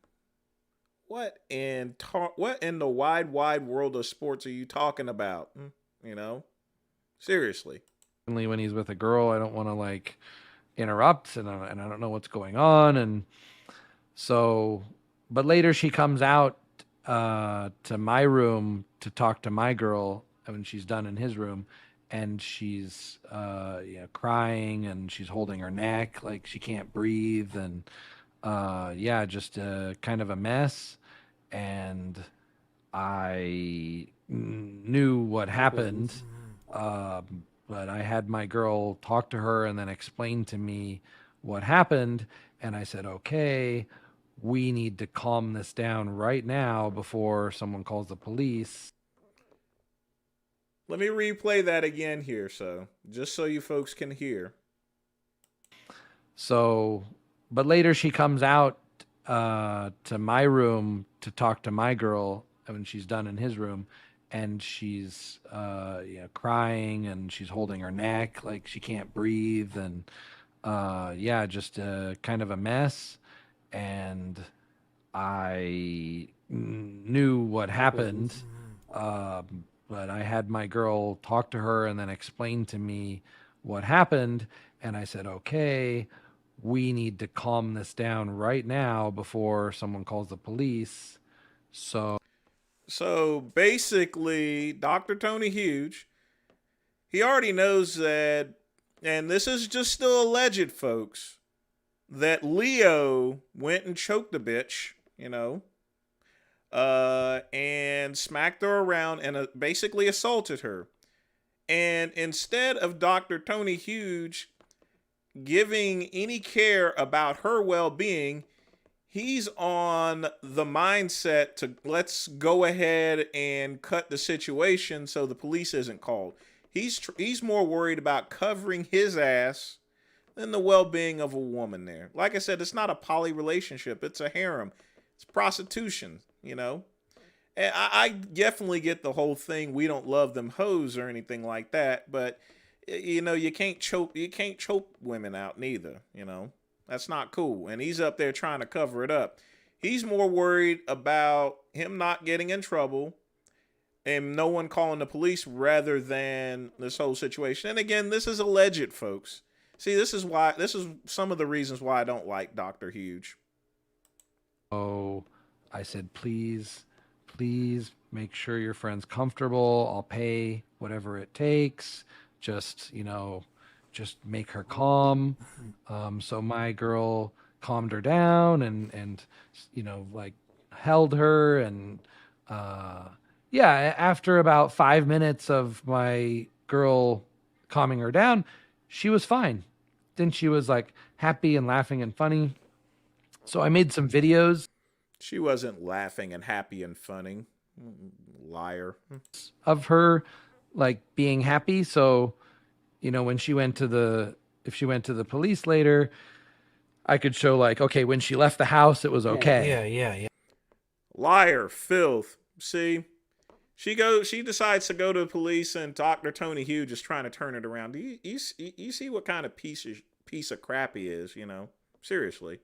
What in the wide world of sports are you talking about? Seriously. When he's with a girl, I don't want to like interrupt, and I don't know what's going on, and so, but later she comes out to my room to talk to my girl when she's done in his room, and she's crying, and she's holding her neck like she can't breathe, and just kind of a mess. And I knew what happened, but I had my girl talk to her and then explain to me what happened, and I said, "Okay, we need to calm this down right now before someone calls the police." Let me replay that again here, just so you folks can hear. So, but later she comes out to my room to talk to my girl when she's done in his room, and she's crying, and she's holding her neck like she can't breathe, and just kind of a mess. And I knew what happened, but I had my girl talk to her and then explain to me what happened, and I said, "Okay, we need to calm this down right now before someone calls the police." So basically, Dr. Tony Huge, he already knows that, and this is just still alleged, folks, that Leo went and choked the bitch, and smacked her around and basically assaulted her. And instead of Dr. Tony Huge giving any care about her well-being, he's on the mindset to let's go ahead and cut the situation so the police isn't called. He's more worried about covering his ass than the well-being of a woman there. Like I said, it's not a poly relationship. It's a harem. It's prostitution, And I definitely get the whole thing. We don't love them hoes or anything like that. But, you can't choke women out neither, That's not cool. And he's up there trying to cover it up. He's more worried about him not getting in trouble and no one calling the police rather than this whole situation. And again, this is alleged, folks. See, this is some of the reasons why I don't like Dr. Huge. Oh, I said, please, please make sure your friend's comfortable. I'll pay whatever it takes. Just, just make her calm. So my girl calmed her down and, like held her. And, yeah, after about 5 minutes of my girl calming her down, she was fine. Then she was like happy and laughing and funny. So I made some videos She wasn't laughing and happy and funny. Liar. of her like being happy. So, when she went to if she went to the police later, I could show like, okay, when she left the house, it was okay. Yeah. Liar. Filth. See? She decides to go to the police, and Dr. Tony Hughes is trying to turn it around. You see what kind of piece of crap he is, Seriously.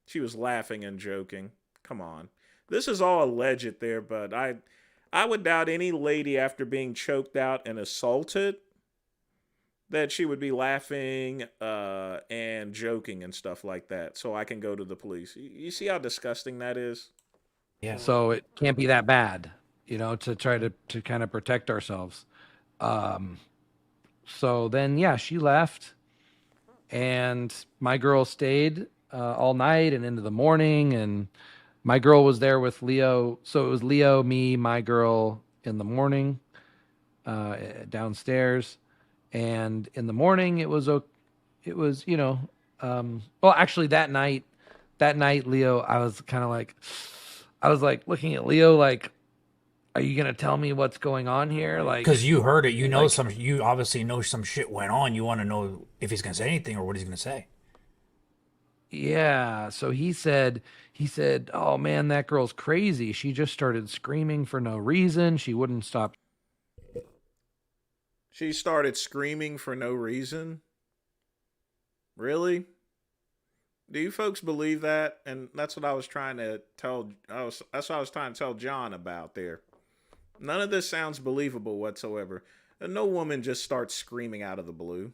She was laughing and joking. Come on. This is all alleged there, but I would doubt any lady after being choked out and assaulted that she would be laughing and joking and stuff like that. So I can go to the police. You see how disgusting that is? Yeah. So it can't be that bad, to try to kind of protect ourselves. So then, yeah, she left, and my girl stayed all night and into the morning, and my girl was there with Leo. So it was Leo, me, my girl in the morning downstairs, and in the morning it was well, actually that night Leo, I was looking at Leo like, are you gonna tell me what's going on here? Like, Because you heard it, you obviously know some shit went on. You want to know if he's gonna say anything or what he's gonna say. yeah. So he said, oh man, that girl's crazy. She just started screaming for no reason. She wouldn't stop. She started screaming for no reason? Really? Do you folks believe that? And that's what I was trying to tell. That's what I was trying to tell John about there. None of this sounds believable whatsoever. No woman just starts screaming out of the blue.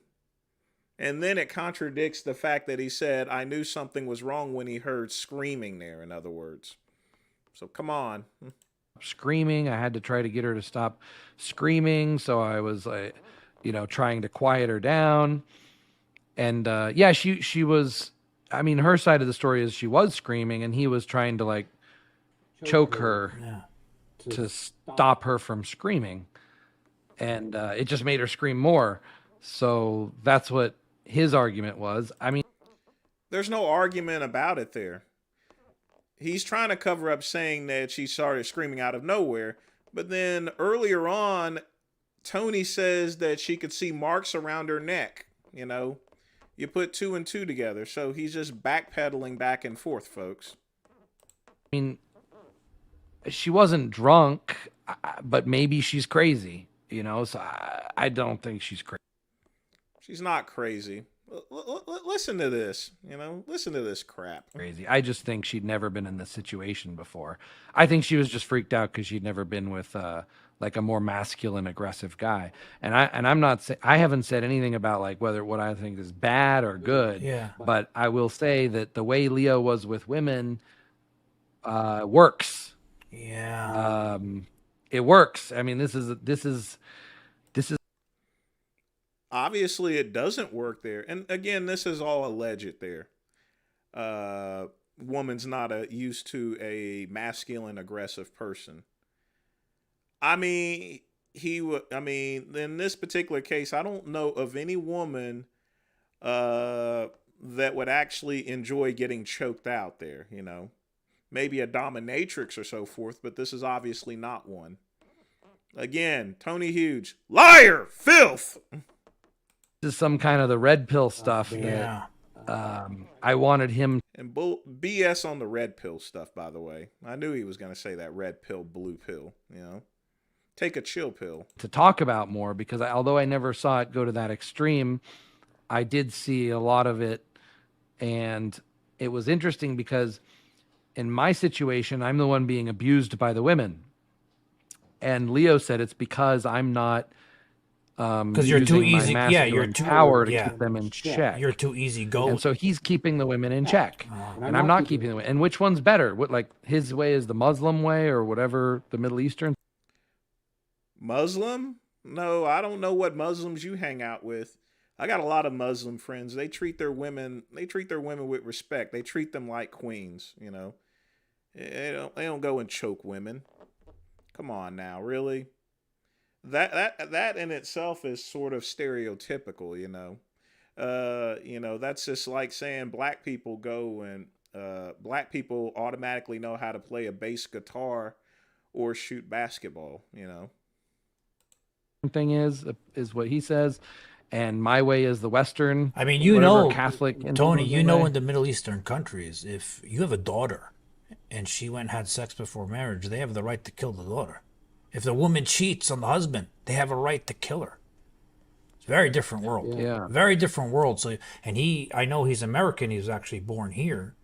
And then it contradicts the fact that he said, I knew something was wrong when he heard screaming there, in other words. So come on. Screaming. I had to try to get her to stop screaming. So I was like, trying to quiet her down. And yeah, she was. I mean, her side of the story is she was screaming, and he was trying to like choke her to stop her from screaming, and it just made her scream more. So that's what his argument was. I mean, There's no argument about it there. He's trying to cover up saying that she started screaming out of nowhere. But then earlier on, Tony says that she could see marks around her neck. You put two and two together. So he's just backpedaling back and forth, folks. I mean, she wasn't drunk, but maybe she's crazy. So I don't think she's crazy. She's not crazy. Listen to this. Listen to this crap. Crazy. I just think she'd never been in this situation before. I think she was just freaked out because she'd never been with like a more masculine, aggressive guy. And I'm not. I haven't said anything about like whether what I think is bad or good. Yeah. But I will say that the way Leo was with women works. Yeah. It works. I mean, this is. Obviously, it doesn't work there. And again, this is all alleged there. Woman's not used to a masculine, aggressive person. I mean, in this particular case, I don't know of any woman that would actually enjoy getting choked out there, Maybe a dominatrix or so forth, but this is obviously not one. Again, Tony Hughes, liar, filth. This is some kind of the red pill stuff Yeah. that I wanted him And BS on the red pill stuff, by the way. I knew he was going to say that red pill, blue pill, Take a chill pill. to talk about more because although I never saw it go to that extreme, I did see a lot of it. And it was interesting because in my situation, I'm the one being abused by the women. And Leo said it's because I'm not Because you're too using my easy. Yeah, masculine you're too power to yeah. keep them in check. You're too easy going. And so he's keeping the women in check, and I'm not keeping them. And which one's better? What, like, his way is the Muslim way, or whatever, the Middle Eastern? Muslim? No, I don't know what Muslims you hang out with. I got a lot of Muslim friends. They treat their women. They treat their women with respect. They treat them like queens. You know, they don't go and choke women. Come on now, really? That in itself is sort of stereotypical. You know, that's just like saying black people go and black people automatically know how to play a bass guitar or shoot basketball. You know. Thing is what he says, and my way is the Western. I mean, Catholic. Tony, in the Middle Eastern countries, if you have a daughter and she went and had sex before marriage, they have the right to kill the daughter. If the woman cheats on the husband, they have a right to kill her. It's a very different world. Yeah. Very different world. So, and I know he's American. He was actually born here,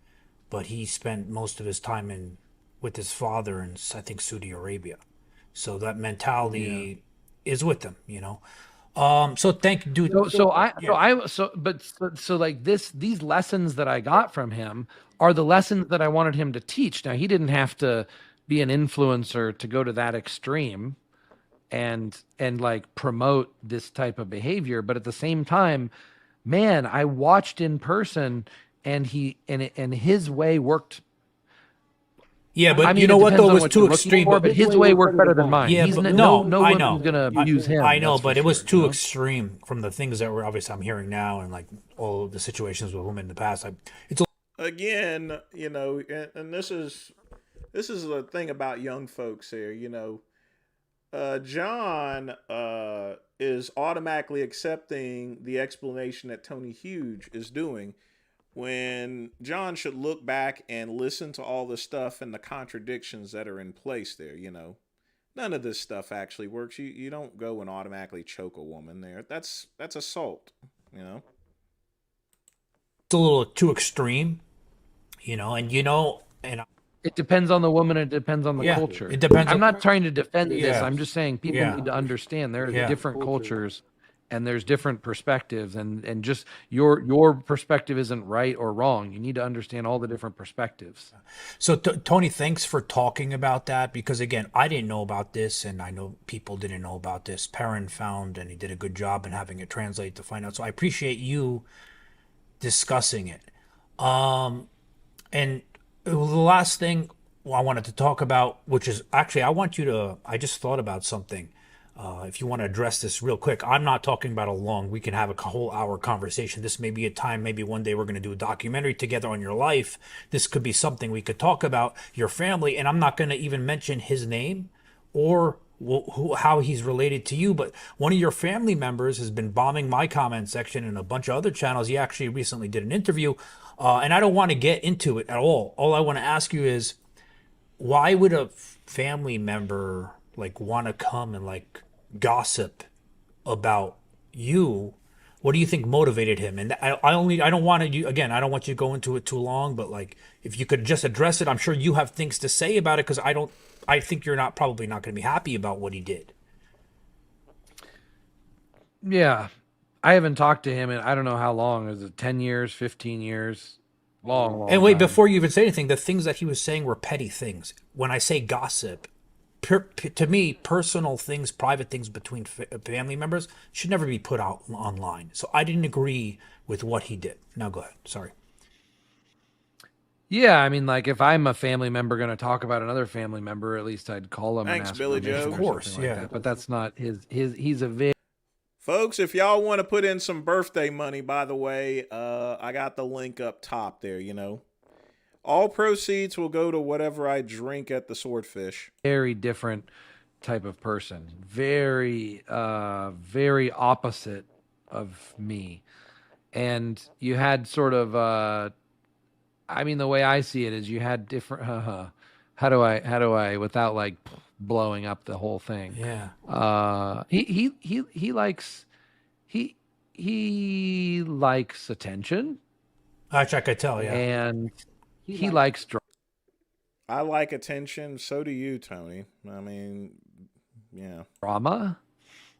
but he spent most of his time with his father in, I think, Saudi Arabia. So that mentality is with them, you know. So thank you, dude. So like these lessons that I got from him are the lessons that I wanted him to teach. Now, he didn't have to be an influencer to go to that extreme and like promote this type of behavior, but at the same time, man, I watched in person, and his way worked. Yeah, but you know what though, it was too extreme. But his way worked better than mine. Yeah, but no, I know. One's gonna use him. I know, but it was too extreme from the things that were obviously I'm hearing now, and like all of the situations with women in the past. Again, you know, and this is the thing about young folks here. You know, John is automatically accepting the explanation that Tony Huge is doing, when John should look back and listen to all the stuff and the contradictions that are in place there. You know, none of this stuff actually works. You don't go and automatically choke a woman there. That's assault, you know. It's a little too extreme, you know, and it depends on the woman. It depends on the culture. It depends. I'm not trying to defend this. I'm just saying people need to understand there are different cultures, and there's different perspectives, and just your perspective isn't right or wrong. You need to understand all the different perspectives. So Tony, thanks for talking about that, because again, I didn't know about this, and I know people didn't know about this. Perrin found, and he did a good job in having it translate to find out. So I appreciate you discussing it. And the last thing I wanted to talk about, which is actually, I just thought about something. If you want to address this real quick, I'm not talking about we can have a whole hour conversation. This may be a time, maybe one day we're going to do a documentary together on your life. This could be something we could talk about, your family, and I'm not going to even mention his name or how he's related to you, but one of your family members has been bombing my comment section and a bunch of other channels. He actually recently did an interview, and I don't want to get into it at all. All I want to ask you is, why would a family member like want to come and like gossip about you? What do you think motivated him? And I don't want you to go into it too long, but like, if you could just address it, I'm sure you have things to say about it, because I think you're probably not going to be happy about what he did. Yeah. I haven't talked to him in, I don't know how long. Is it 10 years, 15 years? Long and wait, time. Before you even say anything, the things that he was saying were petty things. When I say gossip, to me, personal things, private things between family members should never be put out online. So I didn't agree with what he did. Now go ahead. Sorry. Yeah, I mean, like, if I'm a family member going to talk about another family member, at least I'd call him. Thanks, and ask Billy Joe. Of course, like that. But that's not he's a very... Folks, if y'all want to put in some birthday money, by the way, I got the link up top there, you know. All proceeds will go to whatever I drink at the Swordfish. Very different type of person. Very, very opposite of me. And you had sort of... I mean, the way I see it is you had different. How do I without like blowing up the whole thing? Yeah. He likes attention. Actually, I could tell. Yeah. And he likes drama. I like attention. So do you, Tony. I mean, yeah. Drama.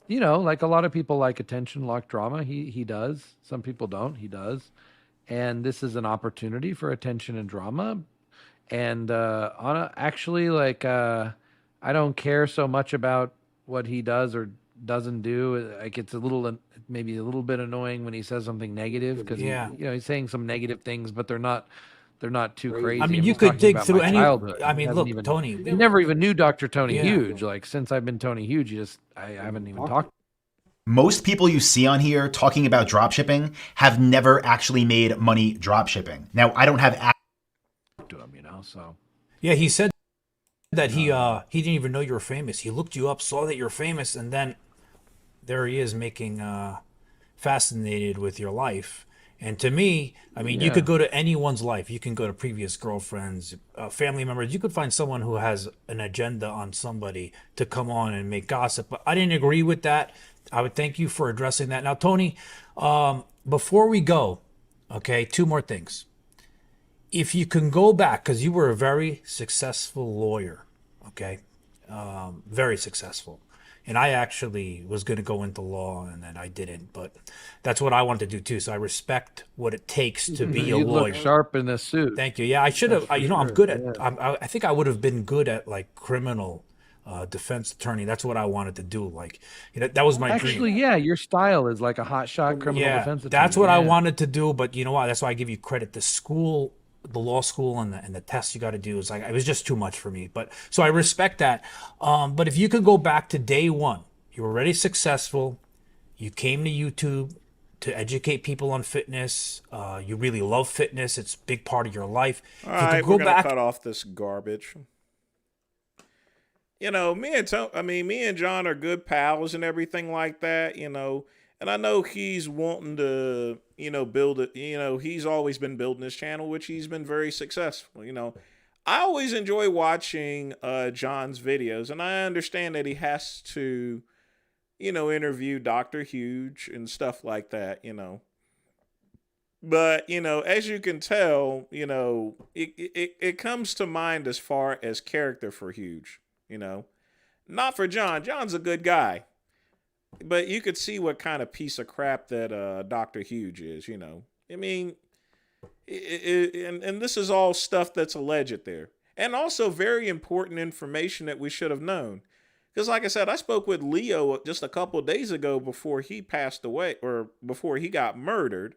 you know, like a lot of people like attention lock drama. He does. Some people don't. He does. And this is an opportunity for attention and drama. And actually, like, I don't care so much about what he does or doesn't do. Like, it's a little, maybe a little bit annoying when he says something negative because Yeah. you know, he's saying some negative things, but they're not too crazy. I mean, I'm you just could talking dig about through my any. childhood. I He mean, hasn't look, even, Tony. you never even knew Dr. Tony Yeah. Huge. Like, since I've been Tony Huge, I haven't even talked. Most people you see on here talking about drop shipping have never actually made money drop shipping. Now, I don't have to him, you know. So Yeah, he said that he didn't even know you were famous. He looked you up, saw that you're famous, and then there he is making fascinated with your life. And to me, I mean, you could go to anyone's life. You can go to previous girlfriends, family members. You could find someone who has an agenda on somebody to come on and make gossip. But I didn't agree with that. I would thank you for addressing that. Now, Tony, before we go, okay, two more things. If you can go back, because you were a very successful lawyer, okay, very successful. And I actually was going to go into law, and then I didn't. But that's what I wanted to do too. So I respect what it takes to be a you'd lawyer. look sharp in this suit. Thank you. Yeah, I should have. You know, I'm good at. I think I would have been good at like criminal defense attorney. That's what I wanted to do. Like, you know, that was my Actually, dream. yeah, your style is like a hot shot criminal Yeah, defense attorney. that's what I Yeah. wanted to do. But you know what? That's why I give you credit. The school, the law school, and the tests you got to do is like it was just too much for me. But so I respect that. But if you could go back to day one, you were already successful. You came to YouTube to educate people on fitness. You really love fitness. It's a big part of your life. All If you right, could we're go gonna back. cut off this garbage. You know, me and John are good pals and everything like that. You know, and I know he's wanting to, you know, build it. You know, he's always been building his channel, which he's been very successful. You know, I always enjoy watching John's videos, and I understand that he has to, you know, interview Dr. Huge and stuff like that. You know. But, you know, as you can tell, you know, it comes to mind as far as character for Huge, you know. Not for John. John's a good guy. But you could see what kind of piece of crap that Dr. Huge is, you know. I mean, and this is all stuff that's alleged there. And also very important information that we should have known. Because like I said, I spoke with Leo just a couple of days ago before he passed away, or before he got murdered.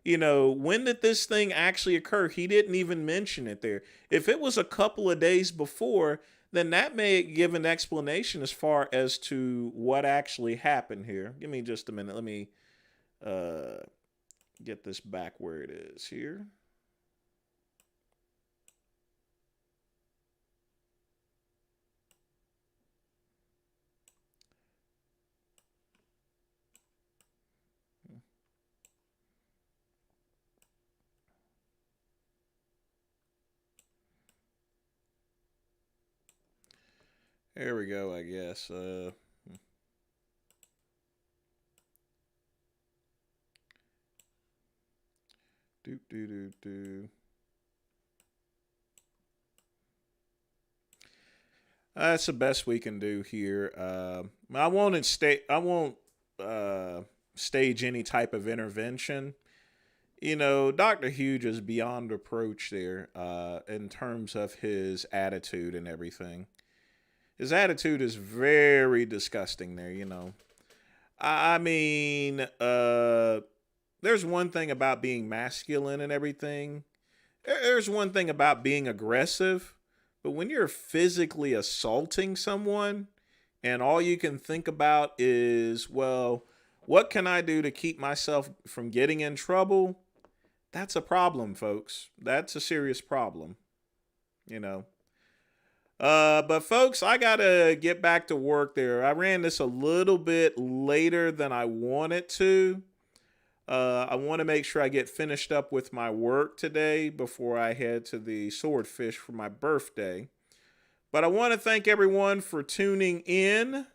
You know, when did this thing actually occur? He didn't even mention it there. If it was a couple of days before, then that may give an explanation as far as to what actually happened here. Give me just a minute. Let me get this back where it is here. There we go, I guess. That's the best we can do here. I won't stage any type of intervention. You know, Dr. Huge is beyond reproach there in terms of his attitude and everything. His attitude is very disgusting there, you know. I mean, there's one thing about being masculine and everything. There's one thing about being aggressive. But when you're physically assaulting someone and all you can think about is, well, what can I do to keep myself from getting in trouble? That's a problem, folks. That's a serious problem, you know. But folks, I gotta get back to work there. I ran this a little bit later than I wanted to. I want to make sure I get finished up with my work today before I head to the Swordfish for my birthday. But I want to thank everyone for tuning in.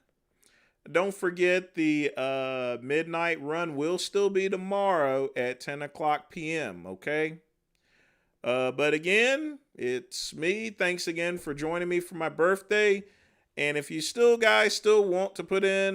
Don't forget the midnight run will still be tomorrow at 10 o'clock p.m., okay? But again, it's me. Thanks again for joining me for my birthday. And if you guys still want to put in